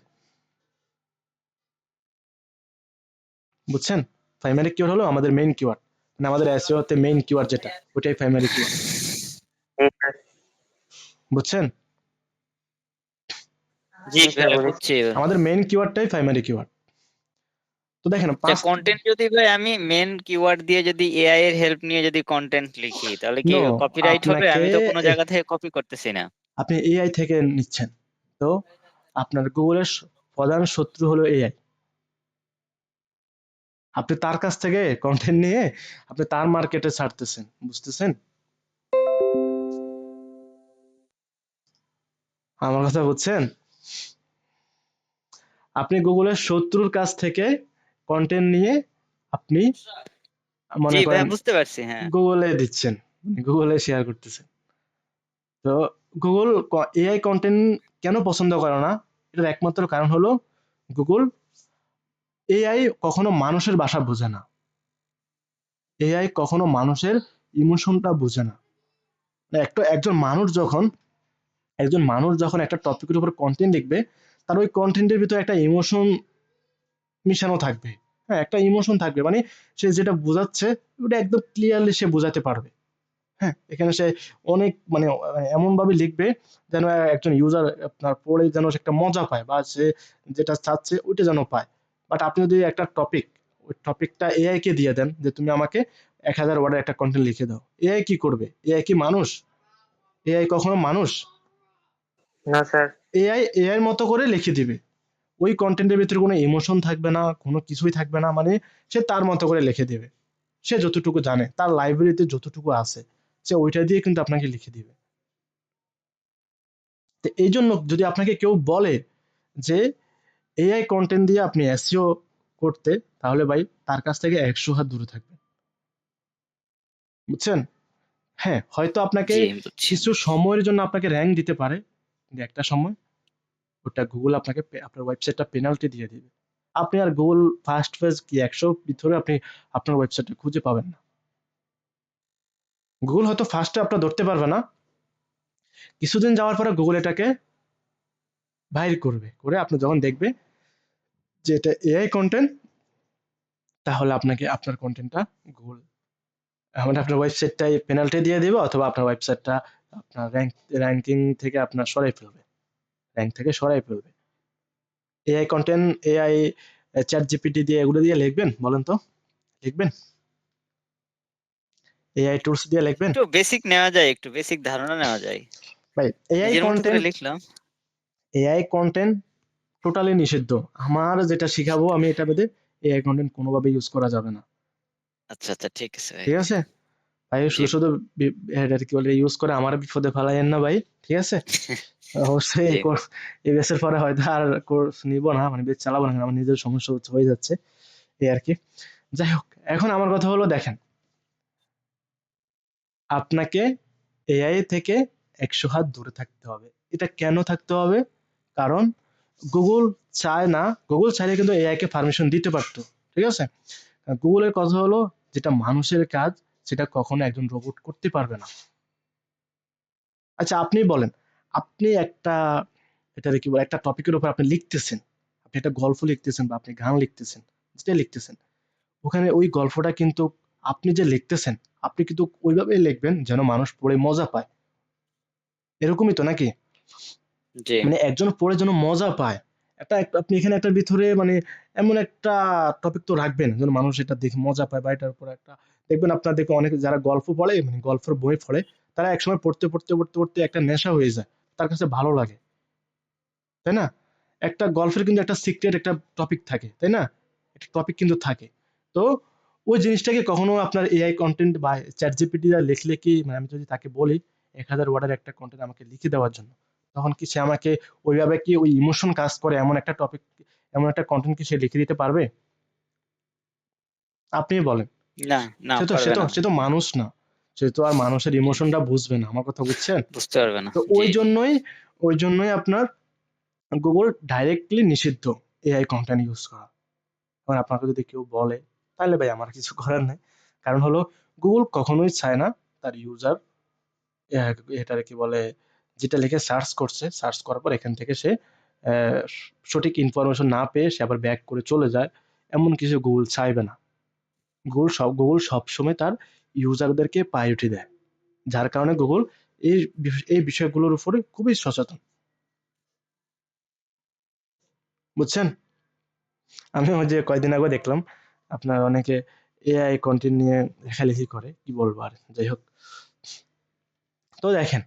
বুঝছেন? প্রাইমারি কিওয়ার্ড হলো আমাদের মেইন কিওয়ার্ড, মানে আমাদের এসইও তে মেইন কিওয়ার্ড যেটা, ওটাই প্রাইমারি কিওয়ার্ড। বুঝছেন? জি জি স্যার ভাই বুঝেছি। বুঝছি এবার। আমাদের মেইন কিওয়ার্ডটাই প্রাইমারি কিওয়ার্ড। তো দেখেন কন্টেন্ট যদি ভাই আমি মেন কিওয়ার্ড দিয়ে যদি এআই এর হেল্প নিয়ে যদি কন্টেন্ট লিখি তাহলে কি নো, কপিরাইট হবে? আপনাকে আমি তো কোনো জায়গা থেকে কপি করতেছি না। আপনি এআই থেকে নিচ্ছেন, তো আপনার গুগলের প্রধান শত্রু হলো এআই। আপনি তার কাছ থেকে কন্টেন্ট নিয়ে আপনি তার মার্কেটে ছাড়তেছেন, বুঝতেছেন আমার কথা? বুঝছেন? আপনি গুগলের শত্রুর কাছ থেকে কন্টেন্ট নিয়ে আপনি জি মনে ভাই করেন বুঝতে পারছি, হ্যাঁ। গুগলে দিচ্ছেন, গুগলে শেয়ার করতেছেন। তো গুগল এআই কন্টেন্ট কেন পছন্দ করে না, এটার একমাত্র কারণ হলো গুগল, এআই কখনো মানুষের ভাষা বোঝে না, এআই কখনো মানুষের ইমোশনটা বোঝে না। মানে একজন মানুষ যখন একটা টপিকের উপর কন্টেন্ট লিখবে, তার ওই কন্টেন্টের ভিতরে একটা ইমোশন মিশানো থাকবে। হ্যাঁ, একটা ইমোশন থাকবে, মানে সে যেটা বোঝাচ্ছে ওটা একদম ক্লিয়ারলি সে বোঝাতে পারবে। হ্যাঁ, এখানে সে অনেক মানে এমন ভাবে লিখবে যেন একজন ইউজার আপনার পড়ে যেন সে একটা মজা পায়, বা সে যেটা চাচ্ছে ওইটা যেন পায়। বাট আপনি যদি একটা টপিক, ওই টপিকটা এআই কে দিয়ে দেন যে তুমি আমাকে 1000 ওয়ার্ডের একটা কন্টেন্ট লিখে দাও, এআই কি করবে? এআই কি মানুষ? এআই কখনো মানুষ? না স্যার। এআই মতো করে লিখে দিবে, ওই কন্টেন্টের ভিতরে কোনো ইমোশন থাকবে না, কোনো কিছুই থাকবে না, মানে সে তার মতো করে লিখে দেবে। সে যতটুকু জানে, তার লাইব্রেরিতে যতটুকু আছে, সে ওইটা দিয়ে কিন্তু আপনাকে লিখে দিবে। তো এই জন্য যদি আপনাকে কেউ বলে যে এআই কন্টেন্ট দিয়ে আপনি এসইও করতে, তাহলে ভাই তার কাছ থেকে 100 হাত দূরে থাকবেন। বুঝছেন? হ্যাঁ, হয়তো আপনাকে জি বুঝছি। কিছু সময়ের জন্য আপনাকে র্যাঙ্ক দিতে পারে, কিন্তু একটা সময় ওটা গুগল আপনাকে আপনার ওয়েবসাইটটা পেনাল্টি দিয়ে দিবে। আপনি আর গুগল ফার্স্ট পেজ কি 100 ভিতরে আপনি আপনার ওয়েবসাইটটা খুঁজে পাবেন না। গুগল হয়তো ফার্স্টে আপনার ধরতে পারবে না, কিছুদিন যাওয়ার পরে গুগল এটাকে বাইর করবে, করে আপনি যখন দেখবে যে এটা এআই কন্টেন্ট, তাহলে আপনাকে আপনার কন্টেন্টটা গুগল মানে আপনার ওয়েবসাইটটাই পেনাল্টি দিয়ে দিবে, অথবা আপনার ওয়েবসাইটটা আপনার র্যাঙ্কিং থেকে আপনার সরাই ফেলবে, র্যাঙ্ক থেকে সরাই ফেলবে। AI content, AI chat GPT দিয়ে এগুলো দিয়ে লিখবেন বলেন তো? লিখবেন? এআই টুলস দিয়ে লিখবেন? একটু বেসিক নেওয়া যায়, একটু বেসিক ধারণা নেওয়া যায়, ভাই এআই নিজের মতো করে কন্টেন্ট, লিখলাম। এআই কন্টেন্ট টোটালি নিষিদ্ধ। আমার যেটা শিখাবো আমি এটা বেদে এআই কন্টেন্ট কোনোভাবে ইউজ করা যাবে না। আচ্ছা আচ্ছা, ঠিক আছে ভাই। ঠিক আছে ভাই? জি। শুধু শুধু এটা কি বলে ইউজ করে আমার বিপদে ফেলাইয়েন না ভাই, ঠিক আছে? অবশ্যই জি। এই ব্যাচের পরে হয়তো আর কোর্স নিব না, মানে বেচ চালাবো না, আমার নিজের সমস্যা হয়ে যাচ্ছে এই আর কি। যাই হোক, এখন আমার কথা হলো দেখেন, আপনাকে এআই থেকে 100 হাত দূরে থাকতে হবে। এটা কেন থাকতে হবে? কারণ গুগল চায় না, গুগল চাইলে কিন্তু এআই কে পারমিশন দিতে পারতো, ঠিক আছে? গুগলের কথা হলো যেটা মানুষের কাজ সেটা কখনো একজন রোবট করতে পারবে না। আচ্ছা আপনি বলেন, আপনি একটা এটা কি বলে একটা টপিকের উপর আপনি লিখতেছেন, আপনি একটা গল্প লিখতেছেন বা আপনি গান লিখতেছেন, যেটা লিখতেছেন, ওখানে ওই গল্পটা কিন্তু আপনি যে লিখতেছেন, আপনি কিন্তু ওইভাবেই লিখবেন যেন মানুষ পড়ে মজা পায়। এরকমই তো নাকি? জি মানে একজন পড়ে যেন মজা পায়। আপনি এখানে একটার ভিতরে মানে এমন একটা টপিক তো রাখবেন যেন মানুষ এটা দেখে মজা পায় বা এটার উপর একটা দেখবেন আপনার দেখবেন অনেকে যারা গল্প পড়ে মানে গল্পের বই পড়ে তারা একসময় পড়তে একটা নেশা হয়ে যায়। তার কাছে ভালো লাগে। তাই না? একটা গল্পের কিন্তু একটা সিক্রেট একটা টপিক থাকে, তাই না? একটা টপিক কিন্তু থাকে। তো ওই জিনিসটাকে কখনো আপনার এআই কনটেন্ট বা ChatGPT দ্বারা লিখলে কি মানে আমি যদি তাকে বলি ১,০০০ ওয়ার্ডের একটা কনটেন্ট আমাকে লিখে দেওয়ার জন্য, তখন কি সে আমাকে ওইভাবে কি ওই ইমোশন কাজ করে এমন একটা টপিক এমন একটা কনটেন্ট কি সে লিখে দিতে পারবে? আপনিই বলেন। না না সে তো সে পারবে তো না সে তো মানুষ না। সে তো আর মানুষের জি ইমোশনটা বুঝবে না। আমার কথা বুঝছেন? বুঝতে পারবে না তো জি ওই জন্যই আপনার গুগল ডাইরেক্টলি নিষিদ্ধ এআই কনটেন্ট ইউজ করা। এখন আপনাকে যদি কেউ বলে তাহলে ভাই আমার কিছু করার নাই। কারণ হলো গুগল কখনোই চায় না তার ইউজার এটারে কি বলে যেটা লিখে সার্চ করছে, সার্চ করার পর এখান থেকে সে সঠিক ইনফরমেশন না পেয়ে সে আবার ব্যাক করে চলে যায়। এমন কিছু গুগল চাইবে না। গুগল সবসময় তার ইউজারদেরকে প্রায়োরিটি দেয়। যার কারণে গুগল এই বিষয়গুলোর উপরে খুবই সচেতন। বুঝছেন? আমি ওই যে কয়দিন আগে দেখলাম আপনার অনেকে এআই কন্টেন্ট নিয়ে লেখালেখি করে, কি বলবো আর, যাই হোক। তো দেখেন,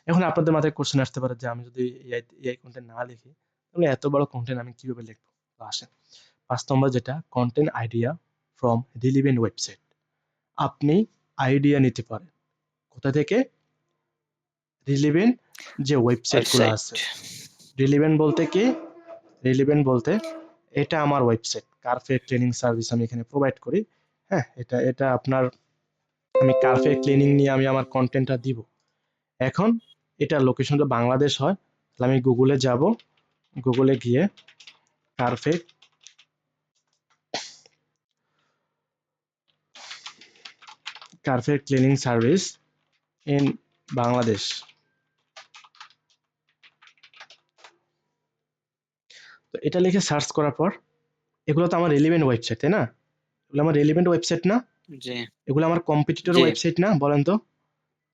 এখন আপনাদের মাথায় কোশ্চেন আসতে পারে যে আমি যদি এআই কন্টেন্ট না লিখি তাহলে এত বড় কন্টেন্ট আমি কিভাবে লিখবো? তো আসেন, ৫ নম্বর যেটা content idea from relevant website. আপনি আইডিয়া নিতে পারেন কোথা থেকে? রিলিভেন্ট যে ওয়েবসাইট গুলো ওয়েবসাইট আছে। রিলিভেন্ট বলতে কি? রিলিভেন্ট বলতে এটা আমার ওয়েবসাইট, কারফে ক্লিনিং সার্ভিস আমি এখানে প্রোভাইড করি। হ্যাঁ, এটা এটা আপনার আমি কারফে ক্লিনিং নিয়ে আমি আমার কন্টেন্টটা দিব। এখন এটা লোকেশনটা বাংলাদেশ হয়, তাহলে আমি গুগলে যাব, গুগলে গিয়ে কারফে কারফে ক্লিনিং সার্ভিস ইন বাংলাদেশ, তো এটা লিখে সার্চ করার পর এগুলো তো আমার রেলিভেন্ট ওয়েবসাইট, তাই না? এগুলো আমার রেলিভেন্ট ওয়েবসাইট না? জি এগুলো আমার কম্পিটিটর জি ওয়েবসাইট না, বলেন তো?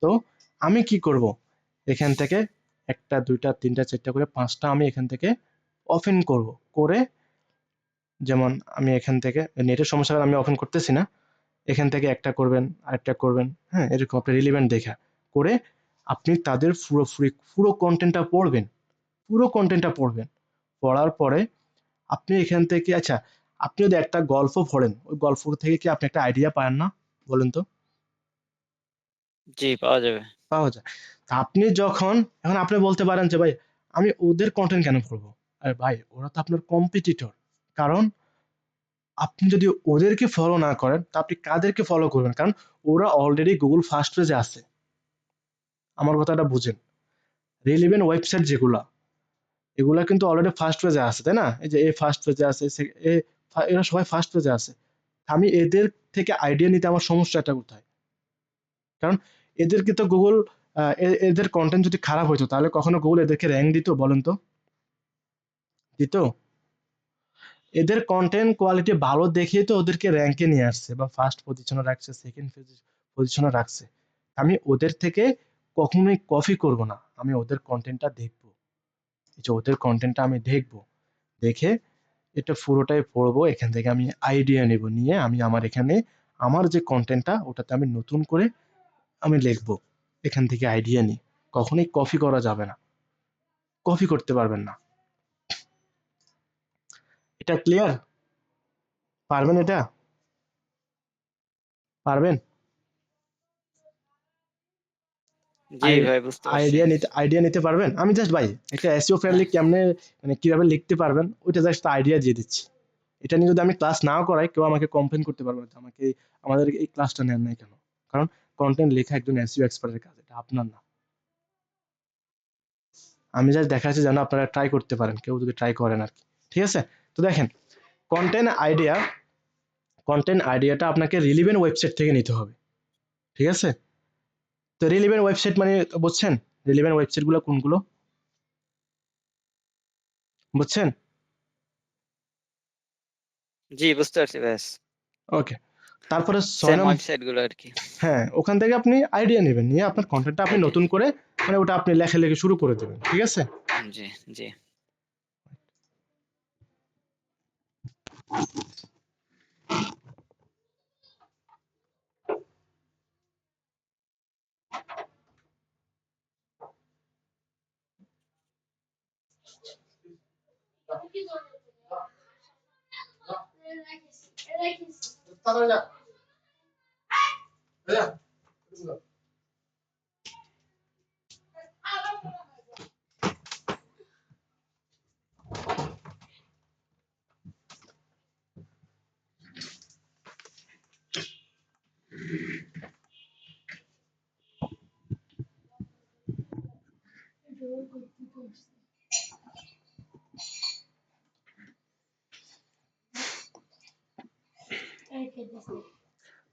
তো আমি কি করব? এখান থেকে একটা দুইটা তিনটা চারটা করে পাঁচটা আমি এখান থেকে ওপেন করব, করে যেমন আমি এখান থেকে নেটের সমস্যা কারণে আমি ওপেন করতেছি না, এখান থেকে একটা করবেন আরেকটা করবেন, হ্যাঁ, এরকম আপনি রিলিভেন্ট দেখা করে আপনি তাদের পুরো কন্টেন্টটা পড়বেন, পুরো কন্টেন্টটা পড়বেন। পড়ার পরে আপনি এখান থেকে আচ্ছা, আপনি যদি একটা গল্প পড়েন ওই গল্প থেকে কি আপনি একটা আইডিয়া পান না? বলেন তো? জি পাওয়া যাবে পাওয়া যায়। তা আপনি যখন এখন আপনি বলতে পারেন যে ভাই আমি ওদের কন্টেন্ট কেন পড়বো? আরে ভাই ওরা তো আপনার কম্পিটিটর। কারণ আপনি যদি ওদেরকে ফলো না করেন তা আপনি কাদেরকে ফলো করবেন? কারণ ওরা অলরেডি গুগল ফার্স্ট পেজে আছে। আমার কথাটা বুঝেন। রিলেভেন্ট ওয়েবসাইট যেগুলা এগুলা কিন্তু অলরেডি ফার্স্ট পেজে আছে, তাই না? এই যে এ ফার্স্ট পেজে আছে, এরা সবাই ফার্স্ট পেজে আছে। আমি এদের থেকে আইডিয়া নিতে আমার সমস্যাটা কোথায়? কারণ এদেরকে তো গুগল এদের কন্টেন্ট যদি খারাপ হইতো তাহলে কখনো গুগল এদেরকে র্যাঙ্ক দিত, বলেন তো? দিত? এদের কন্টেন্ট কোয়ালিটি ভালো দেখেই তো ওদেরকে র্যাঙ্কে নিয়ে আসছে বা ফার্স্ট পজিশনে রাখছে, সেকেন্ড পজিশনে রাখছে। আমি ওদের থেকে কখনোই কপি করব না, আমি ওদের কন্টেন্টটা দেখবো। এই যে ওদের কন্টেন্টটা আমি দেখবো, দেখে এটা পুরোটাই পড়বো, এখান থেকে আমি আইডিয়া নেব, নিয়ে আমি আমার এখানে আমার যে কন্টেন্টটা ওটাতে আমি নতুন করে আমি লিখবো, এখান থেকে আইডিয়া নিই। কখনোই কপি করা যাবে না, কপি করতে পারবেন না। এটা ক্লিয়ার? পারবেন এটা? পারবেন? জি ভাই বুঝতে পারছি আইডিয়া নিতে পারবেন? আমি জাস্ট ভাই একটা এসইও হ্যাঁ ফ্রেন্ডলি কেমনে মানে কিভাবে লিখতে পারবেন ওইটা জাস্ট আইডিয়া দিয়ে দিচ্ছি। এটা নিয়ে যদি আমি ক্লাস নাও করাই কেউ আমাকে কমপ্লেন করতে পারবে না যে আমাকে আমাদের এই ক্লাসটা নেন নাই কেন? কারণ কন্টেন্ট লেখা একজন এসইও এক্সপার্টের কাজ, এটা আপনার না। আমি জাস্ট দেখাচ্ছি যেন আপনারা ট্রাই করতে পারেন, কেউ যদি ট্রাই করেন আর কি। ঠিক আছে, তো দেখেন কন্টেন্ট আইডিয়াটা আপনাকে রিলিভেন্ট ওয়েবসাইট থেকে নিতে হবে। ঠিক আছে, তো রিলিভেন্ট ওয়েবসাইট মানে বুঝছেন রিলিভেন্ট ওয়েবসাইটগুলো কোনগুলো বুঝছেন? জি, বুঝতে পারছি ব্যাস। ওকে, তারপরে 6 সেম নম্বর, ওয়েবসাইট গুলো আর কি। হ্যাঁ ওখান থেকে আপনি আইডিয়া নেবেন, নিয়ে আপনার কন্টেন্টটা আপনি আইডিয়া। নতুন করে মানে ওটা আপনি লেখালেখি শুরু করে দেবেন। ঠিক আছে, জি, জি।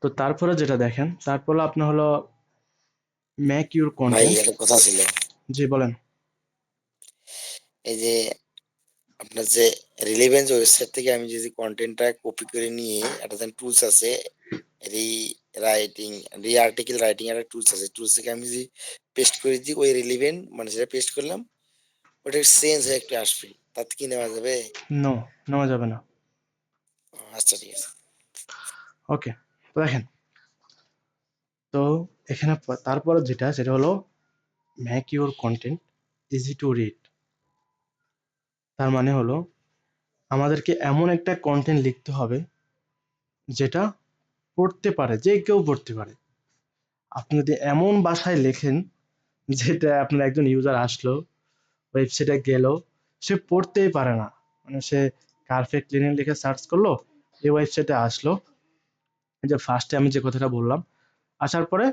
তো তারপরে যেটা দেখেন, তারপরে আপনার হলো মেক ইউর ভাই কন্টেন্ট। একটা কথা ছিল, জি বলেন। এই যে আপনার যে রিলেভেন্স ওয়েবসাইট থেকে আমি যদি কন্টেন্টটা কপি করে নিয়ে একটা টুলস আছে, রি রাইটিং রি আর্টিকেল রাইটিং একটা টুলস আছে, টুলস থেকে আমি যদি পেস্ট করে দিই ওই রিলেভেন্ট মানে সেটা পেস্ট করলাম, ওটা চেঞ্জ হয়ে একটু আসবে, তাতে কি নেওয়া যাবে? নো, নেওয়া যাবে না। আচ্ছা ঠিক আছে। ওকে, তো দেখেন, তো এখানে তারপরে যেটা সেটা হলো make your content easy to read. তার মানে হলো আমাদেরকে এমন একটা কন্টেন্ট লিখতে হবে যেটা পড়তে পারে, যে কেউ পড়তে পারে। আপনি যদি এমন ভাষায় লেখেন যেটা আপনার একজন ইউজার আসলো, ওয়েবসাইটে গেল, সে পড়তেই পারে না, মানে সে কার্পেট ক্লিনিং লিখে সার্চ করলো, এই ওয়েবসাইটে আসলো, এই যে ফার্স্টে আমি যে কথাটা বললাম, আসার পরে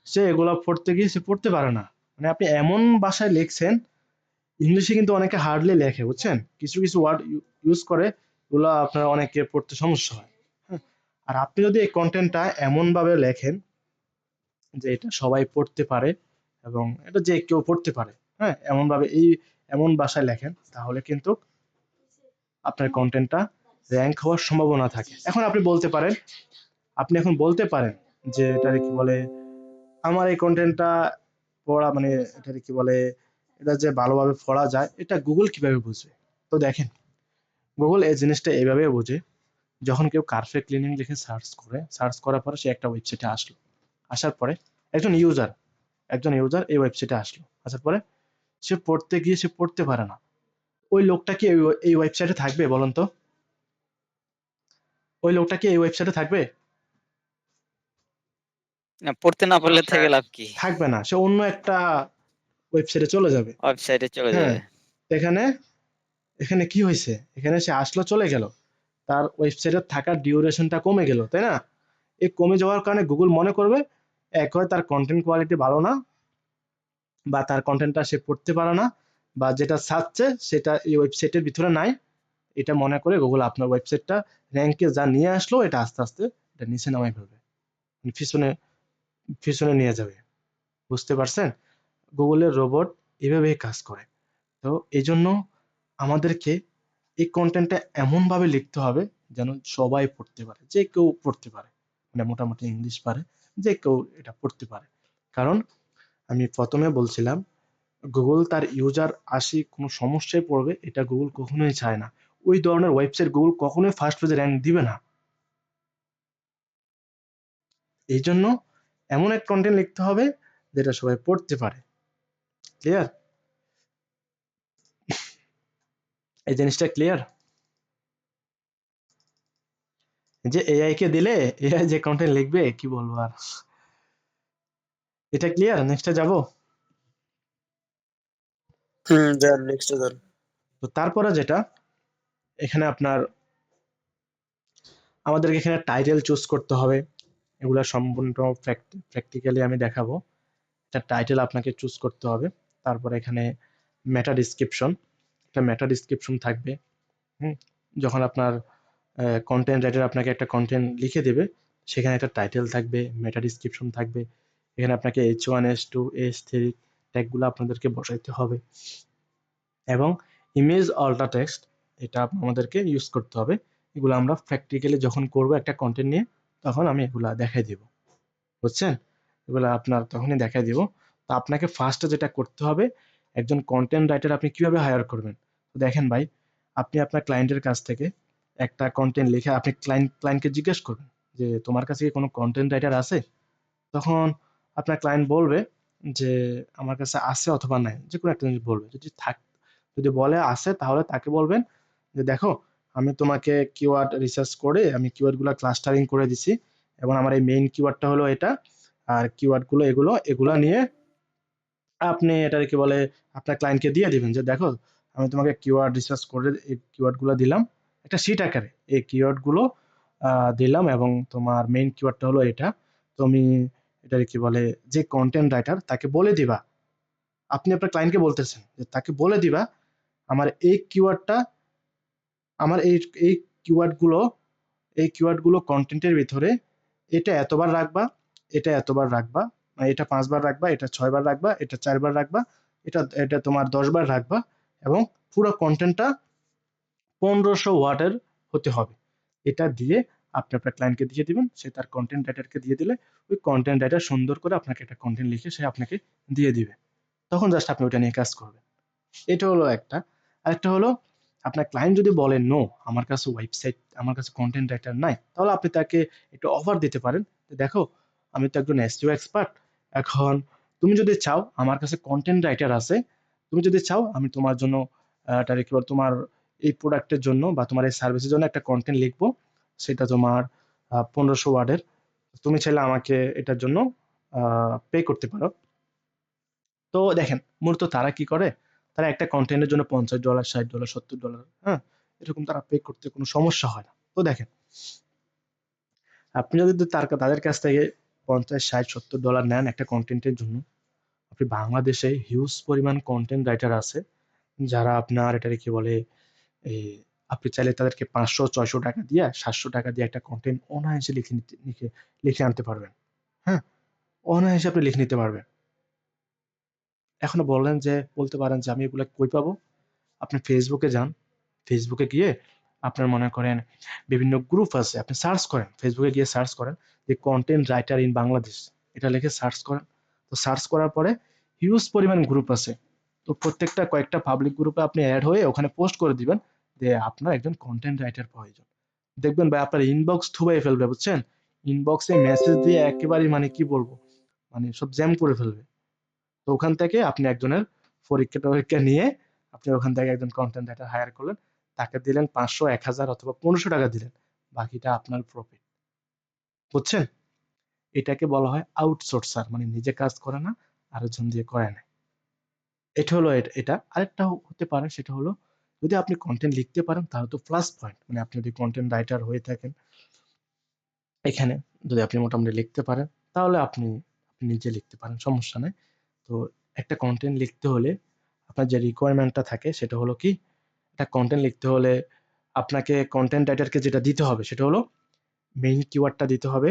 সে এগুলা পড়তে গিয়ে সে পড়তে পারে না। মানে আপনি এমন ভাষায় লিখছেন, ইংলিশে কিন্তু অনেকে হার্ডলি লেখে বুঝছেন, কিছু কিছু ওয়ার্ড ইউজ করে, ওগুলো আপনার অনেকে পড়তে সমস্যা হয়। হ্যাঁ, আর আপনি যদি এই কন্টেন্টটা এমন ভাবে লেখেন যে এটা সবাই পড়তে পারে এবং এটা যে কেউ পড়তে পারে, হ্যাঁ এমন ভাবে এমন ভাষায় লেখেন, তাহলে কিন্তু আপনার কন্টেন্টটা র্যাঙ্ক হওয়ার সম্ভাবনা থাকে। এখন আপনি বলতে পারেন যে এটা কি বলে, আমার এই কন্টেন্টটা পড়া মানে এটা কি বলে, এটা যে ভালোভাবে পড়া যায় এটা গুগল কিভাবে বুঝবে? তো দেখেন, গুগল এই জিনিসটা এইভাবে বোঝে, যখন কেউ কারফে ক্লিনিং লিখে সার্চ করার পরে সে একটা ওয়েবসাইটে আসলো, আসার পরে একজন ইউজার এই ওয়েবসাইটে আসলো, আসার পরে সে পড়তে গিয়ে সে পড়তে পারে না, ওই লোকটা কি এই ওয়েবসাইটে থাকবে বলেন তো? ওই লোকটা কি এই ওয়েবসাইটে থাকবে? না, পড়তে না না পারলে থেকে স্যার। লাভ কি? থাকবে না, সে অন্য একটা ওয়েবসাইটে চলে যাবে। ওয়েবসাইটে চলে হ্যাঁ, যাবে। এখানে এখানে কি হয়েছে, এখানে সে আসলো চলে গেল, তার ওয়েবসাইটে থাকার ডিউরেশনটা কমে গেল, তাই না? এই কমে যাওয়ার কারণে গুগল মনে করবে এক হয় তার কন্টেন্ট কোয়ালিটি ভালো না, বা তার কন্টেন্টটা সে পড়তে পারে না, বা যেটা চাচ্ছে সেটা এই ওয়েবসাইটের ভিতরে নাই। এটা মনে করে গুগল আপনার ওয়েবসাইটটা র্যাঙ্কে যা নিয়ে আসলো এটা আস্তে আস্তে এটা নিচে নামাই ফেলবে, মানে পিছনে পিছনে নিয়ে যাবে। বুঝতে পারছেন? গুগলের রোবট এভাবেই কাজ করে। তো এই জন্য আমাদেরকে এই কন্টেন্টটা এমন ভাবে লিখতে হবে যেন সবাই পড়তে পারে, যে কেউ পড়তে পারে, মানে মোটামুটি ইংলিশ পারে, যে কেউ এটা পড়তে পারে। কারণ আমি প্রথমে বলছিলাম গুগল তার ইউজার আসি কোনো সমস্যায় পড়বে এটা গুগল কখনোই চায় না। ওই ধরনের ওয়েবসাইট গুগল কখনোই ফার্স্ট পেজে র্যাঙ্ক দিবে না। এই জন্য এমন এক কন্টেন্ট লিখতে হবে যেটা সবাই পড়তে পারে। ক্লিয়ার? এই জিনিসটা ক্লিয়ার? যে এআই কে দিলে এআই যে কন্টেন্ট লিখবে কি বলবো আর। এটা ক্লিয়ার? নেক্সটে যাব। যান নেক্সট যান। তো তারপরে যেটা এখানে আপনার আমাদেরকে এখানে টাইটেল চুজ করতে হবে, এগুলা সম্পূর্ণ প্র্যাকটিক্যালি আমি দেখাবো। একটা টাইটেল আপনাকে চুজ করতে হবে, তারপরে এখানে মেটা ডিসক্রিপশন, একটা মেটা ডিসক্রিপশন থাকবে। যখন আপনার কন্টেন্ট রাইটার আপনাকে একটা কন্টেন্ট লিখে দেবে, সেখানে একটা টাইটেল থাকবে, মেটা ডিসক্রিপশন থাকবে। এখানে আপনাকে H1 H2 H3 ট্যাগগুলো আপনাদেরকে বসাইতে হবে, এবং ইমেজ অল্টা টেক্সট এটা আমাদেরকে ইউজ করতে হবে। এগুলো আমরা প্র্যাকটিক্যালি যখন করব একটা কন্টেন্ট নিয়ে, তখন আমি এগুলা দেখাই দিব, বুঝছেন? এগুলো আপনার তখনই দেখাই দিব। তো আপনাকে ফার্স্টে যেটা করতে হবে, একজন কন্টেন্ট রাইটার আপনি কিভাবে হায়ার করবেন। তো দেখেন ভাই, আপনি আপনার ক্লায়েন্টের কাছ থেকে একটা কন্টেন্ট লিখে আপনি ক্লায়েন্টকে জিজ্ঞেস করবেন যে তোমার কাছে কি কোনো কন্টেন্ট রাইটার আছে। তখন আপনার ক্লায়েন্ট বলবে যে আমার কাছে আছে অথবা নাই, যে কোনো একটা জিনিস বলবে। যদি বলে আছে, তাহলে তাকে বলবেন যে দেখো, আমি তোমাকে কিওয়ার্ড রিসার্চ করে আমি কিওয়ার্ডগুলো ক্লাস্টারিং করে দিছি, এবং আমার এই মেইন কিওয়ার্ডটা হলো এটা, আর কিওয়ার্ডগুলো এগুলো নিয়ে আপনি এটার কি বলে আপনার ক্লায়েন্টকে দিয়ে দিবেন যে দেখো, আমি তোমাকে কিওয়ার্ড রিসার্চ করে এই কিওয়ার্ডগুলো দিলাম একটা শিট আকারে, এই কিওয়ার্ডগুলো দিলাম, এবং তোমার মেইন কিওয়ার্ডটা হলো এটা। তুমি এটার কি বলে যে কন্টেন্ট রাইটার তাকে বলে দিবা, আপনি আপনার ক্লায়েন্টকে বলতেছেন যে তাকে বলে দিবা আমার এই কিওয়ার্ডটা, আমার এই কিওয়ার্ডগুলো এই কিওয়ার্ডগুলো কন্টেন্টের ভিতরে এটা এতবার রাখবা, এটা এতবার রাখবা, মানে এটা 5 বার রাখবা, এটা 6 বার রাখবা, এটা 4 বার রাখবা, এটা এটা তোমার 10 বার রাখবা, এবং পুরো কন্টেন্টটা 1500 ওয়ার্ডের হতে হবে। এটা দিয়ে আপনি আপনার ক্লায়েন্টকে দিয়ে দিবেন, সে তার কন্টেন্ট রাইটারকে দিয়ে দিলে ওই কন্টেন্ট রাইটার সুন্দর করে আপনাকে একটা কন্টেন্ট লিখে সে আপনাকে দিয়ে দিবে। তখন জাস্ট আপনি ওটা নিয়ে কাজ করবেন। এটা হলো একটা। আরেকটা হলো, আপনার ক্লায়েন্ট যদি বলে নো, আমার কাছে আমার কাছে কন্টেন্ট রাইটার নাই, তাহলে আপনি তাকে একটু অফার দিতে পারেন যে দেখো, আমি তো একজন এসইও এক্সপার্ট, এখন তুমি যদি চাও আমার কাছে কন্টেন্ট রাইটার আছে, তুমি যদি চাও আমি তোমার জন্য তার কি বলে তোমার এই প্রোডাক্টের জন্য বা তোমার এই সার্ভিসের জন্য একটা কন্টেন্ট লিখবো, সেটা তোমার 1500 ওয়ার্ডের, তুমি চাইলে আমাকে এটার জন্য পে করতে পারো। তো দেখেন, মূলত তারা কি করে, তারা একটা কন্টেন্টের জন্য $50, $60, $70, হ্যাঁ, এরকম তারা পে করতে কোনো সমস্যা হয় না। তো দেখেন, আপনি যদি তাদের কাছ থেকে 50, 60, $70 নেন একটা কন্টেন্টের জন্য, আপনি বাংলাদেশে হিউজ পরিমাণ কন্টেন্ট রাইটার আছে, যারা আপনার এটাকে কি বলে এই আপনি চাইলে তাদেরকে 500, 600 টাকা দিয়ে, 700 টাকা দিয়ে একটা কন্টেন্ট অনায়াসে লিখে আনতে পারবেন। হ্যাঁ, অনায়াসে আপনি লিখে নিতে পারবেন। এখনো বলতে পারেন যে আমি এগুলা কই পাবো? আপনি ফেসবুকে যান, ফেসবুকে গিয়ে আপনার মনে করেন বিভিন্ন গ্রুপ আছে, আপনি সার্চ করেন, ফেসবুকে গিয়ে সার্চ করেন যে কন্টেন্ট রাইটার ইন বাংলাদেশ, এটা লিখে সার্চ করেন। তো সার্চ করার পরে হিউজ পরিমাণ গ্রুপ আছে, তো প্রত্যেকটা কয়েকটা পাবলিক গ্রুপে আপনি অ্যাড হয়ে ওখানে পোস্ট করে দিবেন যে আপনার একজন কন্টেন্ট রাইটার প্রয়োজন। দেখবেন ভাই আপনার ইনবক্স থুবাই ফেলবে, বুঝছেন? ইনবক্সে মেসেজ দিয়ে একেবারে মানে কি বলবো, মানে সব জ্যাম করে ফেলবে। তো ওখান থেকে আপনি একজনের পরীক্ষা নিয়ে আপনি ওখান থেকে একজন কন্টেন্ট রাইটার হায়ার করলেন, তাকে দিলেন 500, 1000 অথবা 1500 টাকা দিলেন, বাকিটা আপনার প্রফিট, বুঝছেন? এটাকে বলা হয় আউটসোর্সার, মানে নিজে কাজ করে না, আরেকজন দিয়ে করে না। এটা হলো এটা। আরেকটা হতে পারে, সেটা হলো যদি আপনি কন্টেন্ট লিখতে পারেন তাহলে তো প্লাস পয়েন্ট, মানে আপনি যদি কন্টেন্ট রাইটার হয়ে থাকেন, এখানে যদি আপনি মোটামুটি লিখতে পারেন, তাহলে আপনি নিজে লিখতে পারেন, সমস্যা নেই। তো একটা কন্টেন্ট লিখতে হলে আপনার যে রিকোয়ারমেন্টটা থাকে সেটা হলো কি, একটা কন্টেন্ট লিখতে হলে আপনাকে কন্টেন্ট রাইটারকে যেটা দিতে হবে সেটা হলো মেইন কিওয়ার্ডটা দিতে হবে,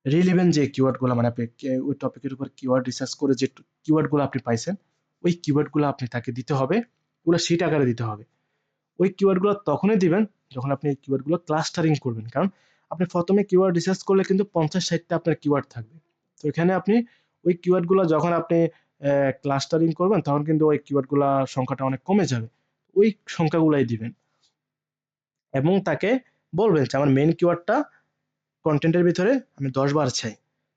রিলেভেন্ট যে কিওয়ার্ডগুলো, মানে আপনি ওই টপিকের উপর কিওয়ার্ড রিসার্চ করে যে কিওয়ার্ডগুলো আপনি পাইছেন, ওই কিওয়ার্ডগুলো আপনি তাকে দিতে হবে, ওগুলো শিট আকারে দিতে হবে। ওই কিওয়ার্ডগুলো তখনই দিবেন যখন আপনি এই কিওয়ার্ডগুলো ক্লাস্টারিং করবেন, কারণ আপনি প্রথমে কিওয়ার্ড রিসার্চ করলে কিন্তু 50-60টা আপনার কিওয়ার্ড থাকবে। তো এখানে আপনি ওই কিওয়ার্ডগুলো যখন আপনি ক্লাস্টারিং করবেন, তখন কিন্তু ওই কিওয়ার্ডগুলা সংখ্যাটা অনেক কমে যাবে, ওই সংখ্যাগুলাই দিবেন, এবং তাকে বলবেন যে আমার মেইন কিওয়ার্ডটা কন্টেন্টের ভিতরে আমি 10 বার চাই।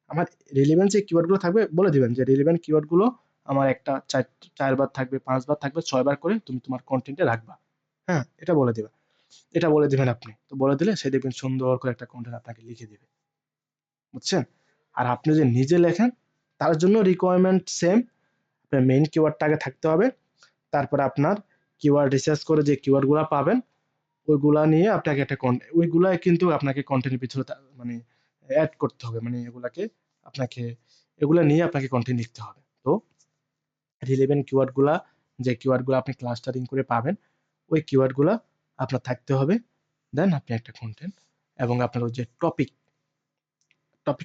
আমার রিলেভেন্ট যে কিওয়ার্ডগুলো থাকবে বলে দিবেন যে রিলেভেন্ট কিওয়ার্ডগুলো আমার একটা 4 বার থাকবে, 5 বার থাকবে, 6 বার করে তুমি তোমার কন্টেন্টে রাখবা। হ্যাঁ, এটা বলে দিবা। এটা বলে দিবেন আপনি। তো বলে দিলে সে দেখবেন সুন্দর করে একটা কন্টেন্ট আপনাকে লিখে দিবে, বুঝছেন? আর আপনি যদি নিজে লেখেন, তার জন্য রিকোয়ারমেন্ট সেম। আপনার মেইন কিওয়ার্ডটা আগে থাকতে হবে, তারপরে আপনার কিওয়ার্ড রিসার্চ করে যে কিওয়ার্ডগুলা পাবেন ওইগুলা নিয়ে আপনাকে একটা ওইগুলাই কিন্তু আপনাকে কন্টেন্টের ভিতরে মানে অ্যাড করতে হবে, মানে আপনাকে এগুলা নিয়ে আপনাকে কন্টেন্ট লিখতে হবে। তো রিলেভেন্ট কিওয়ার্ডগুলা যে কিওয়ার্ডগুলো আপনি ক্লাস্টারিং করে পাবেন ওই কিওয়ার্ডগুলো আপনার থাকতে হবে। দেন আপনি একটা কন্টেন্ট এবং আপনার ওই যে টপিক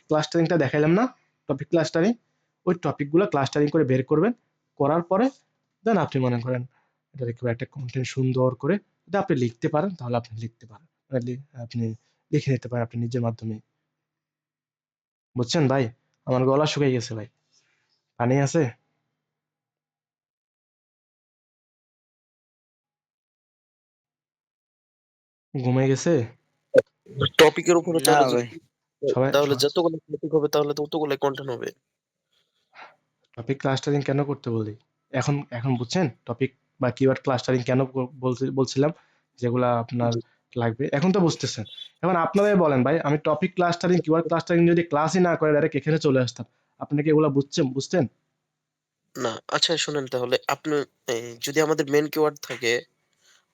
ক্লাস্টারিংটা দেখাইলাম না, টপিক ক্লাস্টারিং, ওই টপিকগুলো ক্লাস্টারিং করে বের করবেন। করার পরে দেন আপনি মনে করেন এটার একেবারে একটা কন্টেন্ট সুন্দর করে যদি আপনি লিখতে পারেন তাহলে আপনি লিখতে পারেন, মানে আপনি লিখে নিতে পারেন আপনি নিজের মাধ্যমে। বুঝছেন ভাই? আমার গলা শুকিয়ে গেছে ভাই, পানি আছে? ঘুমিয়ে গেছে টপিকের উপরে না তাহলে ভাই, সবাই? তাহলে যতগুলো টপিক হবে তাহলে তো ততগুলো কন্টেন্ট হবে। টপিক ক্লাস্টারিং কেন করতে বলি এখন, এখন বুঝছেন টপিক বা কিওয়ার্ড ক্লাস্টারিং কেন বলছিলাম যেগুলা আপনার জি। লাগবে, এখন তো বুঝতেছেন। এখন আপনারাই বলেন ভাই, আমি টপিক ক্লাস্টারিং কিওয়ার্ড ক্লাস্টারিং যদি ক্লাসই না করে ডাইরেক্ট এখানে চলে আসতাম, আপনি কি এগুলা বুঝতেন? না, আচ্ছা শুনেন তাহলে আপনি যদি আমাদের মেন কিওয়ার্ড থাকে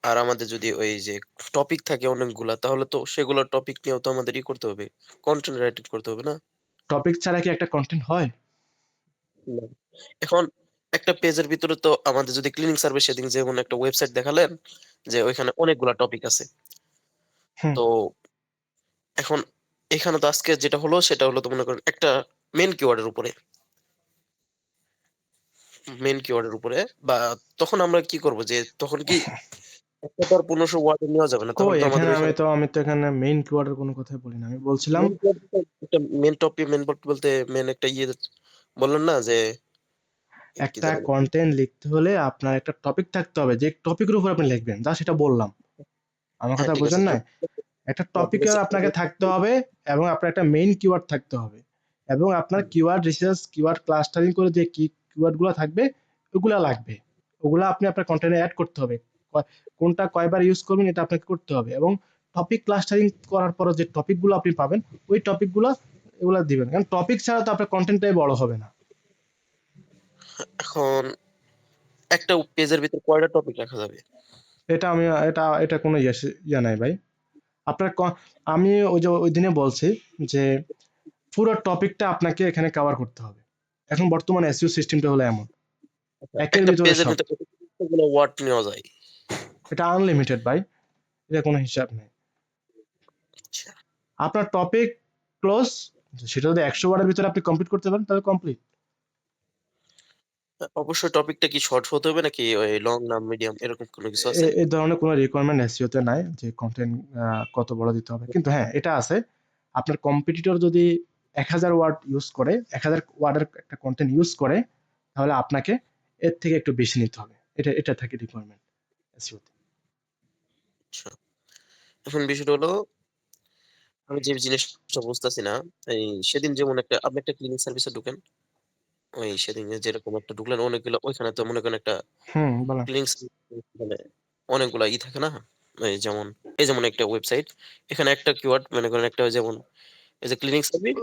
আর আমাদের যদি ওই যে টপিক থাকে অনেকগুলা তাহলে তো সেগুলো টপিক নিয়েও তো আমাদের করতে হবে, কন্টেন্ট রাইটিং করতে হবে না? টপিক ছাড়া কি একটা কন্টেন্ট হয়? না। এখন একটা পেজের ভিতরে তো আমাদের যদি ক্লিনিং সার্ভিস সেদিন যেমন একটা ওয়েবসাইট দেখালেন যে ওইখানে অনেকগুলা টপিক আছে, হুম। তো এখন এখানে তো আজকে যেটা হলো সেটা হলো তো মনে করেন একটা মেন কিওয়ার্ডের উপরে, বা তখন আমরা কি করব যে তখন কি একটা তো আর 1500 ওয়ার্ড নেওয়া যাবে না, তখন কই তো আমাদের এখানে ওইখানে আমি তো এখানে মেইন কিওয়ার্ডের কোনো কথাই বলি না, আমি বলছিলাম মেন একটা মেন টপিক, মেন বলতে মেন একটা বললেন না যে কি একটা জানি কন্টেন্ট লিখতে হলে আপনার একটা টপিক থাকতে হবে, যে টপিকের উপর আপনি লিখবেন, যা সেটা বললাম। আমার হ্যাঁ কথা ঠিক আছে বুঝেন নাই? একটা টপিকের আপনাকে থাকতে হবে এবং আপনার একটা মেইন কিওয়ার্ড থাকতে হবে এবং আপনার কিওয়ার্ড রিসার্চ, কিওয়ার্ড ক্লাস্টারিং করে যে কিওয়ার্ড গুলো থাকবে ওগুলা লাগবে, ওগুলা আপনি আপনার কন্টেন্টে অ্যাড করতে হবে। কোনটা কয়বার ইউজ করবেন এটা আপনাকে করতে হবে এবং টপিক ক্লাস্টারিং করার পরে যে টপিকগুলো আপনি পাবেন ওই টপিকগুলো এগুলা দিবেন, কারণ টপিক ছাড়া তো আপনার কন্টেন্টটাই বড় হবে না। এখন একটা পেজের ভিতর কয়টা টপিক রাখা যাবে? এটা আমি এটা এটা কোনো ইয়া নাই ভাই। আপনার আমি ওই যে ওই দিনে বলছি যে পুরো টপিকটা আপনাকে এখানে কভার করতে হবে। এখন বর্তমানে এসইও সিস্টেমটা হলো এমন, একের একটা ভিতরে পেজের সব। ভিতর কতগুলো ওয়ার্ড নেওয়া যায়? এটা আনলিমিটেড ভাই, এটা কোনো হিসাব নেই। আচ্ছা, আপনার টপিক ক্লোজ, সেটা যদি 100 ওয়ার্ডের ভিতরে আপনি কমপ্লিট করতে পারেন তাহলে কমপ্লিট। অবশ্যই টপিকটা কি শর্ট হতে হবে নাকি ওই লং না মিডিয়াম এরকম কোনো কিছু আছে? এই ধরনের কোনো রিকোয়ারমেন্ট এসইওতে নাই যে কন্টেন্ট কত বড় দিতে হবে, কিন্তু হ্যাঁ এটা আছে, আপনার কম্পিটিটর যদি 1000 ওয়ার্ড ইউজ করে, 1000 ওয়ার্ডের একটা কন্টেন্ট ইউজ করে, তাহলে আপনাকে এর থেকে একটু বেশি নিতে হবে, এটা থাকে রিকোয়ারমেন্ট এসইওতে। আচ্ছা, এখন বিষয়টা হলো আমি যে জিনিসটা বুঝতেছি না, এই সেদিন যেমন একটা আপনি একটা ক্লিনিং সার্ভিসে ঢুকেন, ওই সেদিন যেরকম একটা ঢুকলেন অনেকগুলো, ওইখানে তো মনে করেন একটা হুম, বলেন। ক্লিনিং মানে অনেকগুলা থাকে না, এই যেমন একটা ওয়েবসাইট, এখানে একটা কিওয়ার্ড মনে করেন একটা যেমন এই যে clinic service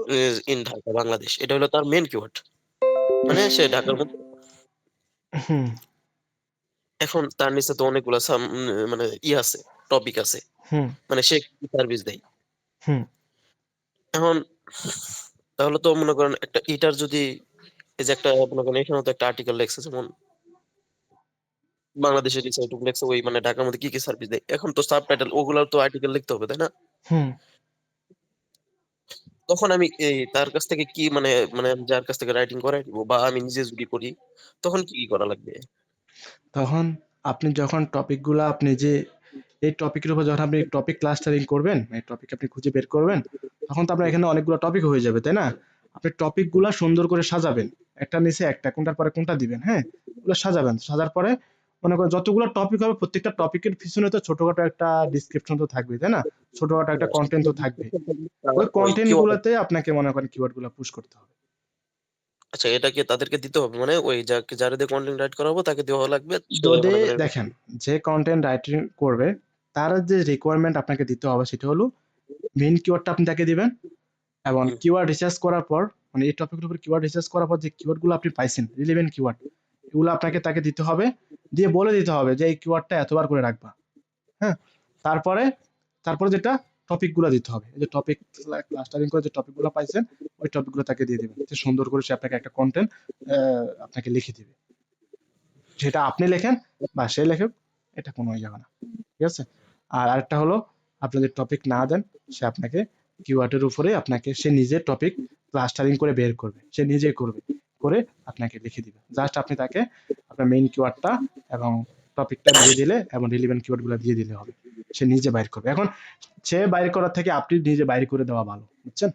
in Dhaka Bangladesh, এটা হলো তার মেন কিওয়ার্ড, মানে সে ঢাকার মধ্যে। হুম। এখন তার নিচে তো অনেকগুলা মানে আছে, টপিক আছে, হুম। মানে সে সার্ভিস দেয়। হুম। এখন তাহলে তো মনে করেন একটা এটার যদি এই যে একটা মনে করেন এখানে তো একটা আর্টিকেল লেখছে যেমন বাংলাদেশের রিসাইট লেখছে ওই মানে ঢাকার মধ্যে কি কি সার্ভিস দেয়, এখন তো সাবটাইটেল ওগুলার তো আর্টিকেল লিখতে হবে তাই না? হুম। তখন আমি এই তার কাছ থেকে কি মানে মানে আমি যার কাছ থেকে রাইটিং করাই দিব বা আমি নিজে যদি করি তখন কি কি করা লাগবে? তখন আপনি যখন টপিকগুলা আপনি যে এই টপিকের উপর যখন আপনি টপিক ক্লাস্টারিং করবেন, এই টপিক আপনি খুঁজে বের করবেন, তখন তো আপনার এখানে অনেকগুলো টপিক হয়ে যাবে তাই না? আপনি টপিকগুলা সুন্দর করে সাজাবেন, একটা নিচে একটা, কোনটার পরে কোনটা দিবেন, হ্যাঁ, ওগুলো সাজাবেন। সাজার পরে মনে করেন যতগুলো টপিক হবে প্রত্যেকটা টপিকের পিছনে তো ছোটখাটো একটা ডিসক্রিপশন তো থাকবে তাই না? ছোটখাটো একটা কন্টেন্ট তো থাকবে। ওই ওই কন্টেন্ট কিওয়ার্ড, গুলাতে আপনাকে মনে করেন কিওয়ার্ড গুলা পুশ করতে হবে। আচ্ছা এটা কি তাদেরকে দিতে হবে মানে ওই যাকে যারা দিয়ে কন্টেন্ট রাইট করাবো তাকে দেওয়া লাগবে, সে যদি মনে করেন দেখেন যে কন্টেন্ট রাইটিং করবে তার যে রিকোয়ারমেন্ট আপনাকে দিতে হবে সেটা হলো মেইন কিওয়ার্ডটা আপনি তাকে দিবেন এবং হুম, কিওয়ার্ড রিসার্চ করার পর, মানে এই টপিকের উপর কিওয়ার্ড রিসার্চ করার পর যে কিওয়ার্ডগুলো আপনি পাইছেন রিলেভেন্ট কিওয়ার্ড, এগুলো আপনাকে তাকে দিতে হবে, দিয়ে বলে দিতে হবে যে এই কিওয়ার্ডটা এতবার করে রাখবা। হ্যাঁ, তারপরে তারপরে যেটা টপিকগুলো দিতে হবে, এই যে টপিক ক্লাস্টারিং করে যে টপিকগুলো পাইছেন ওই টপিকগুলো তাকে দিয়ে দিবেন, সুন্দর করে সে আপনাকে একটা কন্টেন্ট আপনাকে লিখে দিবে। সেটা আপনি লেখেন বা সে লেখুক, এটা কোনো যাবে না, ঠিক আছে? আর আরেকটা হলো, আপনি যদি টপিক না দেন, সে আপনাকে কিওয়ার্ডের উপরে আপনাকে সে নিজে টপিক ক্লাস্টারিং করে বের করবে, সে নিজেই করবে, করে আপনাকে লিখে দিবে। জাস্ট আপনি তাকে আপনার মেইন কিওয়ার্ডটা এবং টপিকটা দিয়ে দিলে এবং রিলেভেন্ট কিওয়ার্ডগুলো দিয়ে দিলে হবে, সে নিজে বাইর করবে। এখন সে বাইর করার থেকে আপনি নিজে বাইর করে দেওয়া ভালো, বুঝছেন?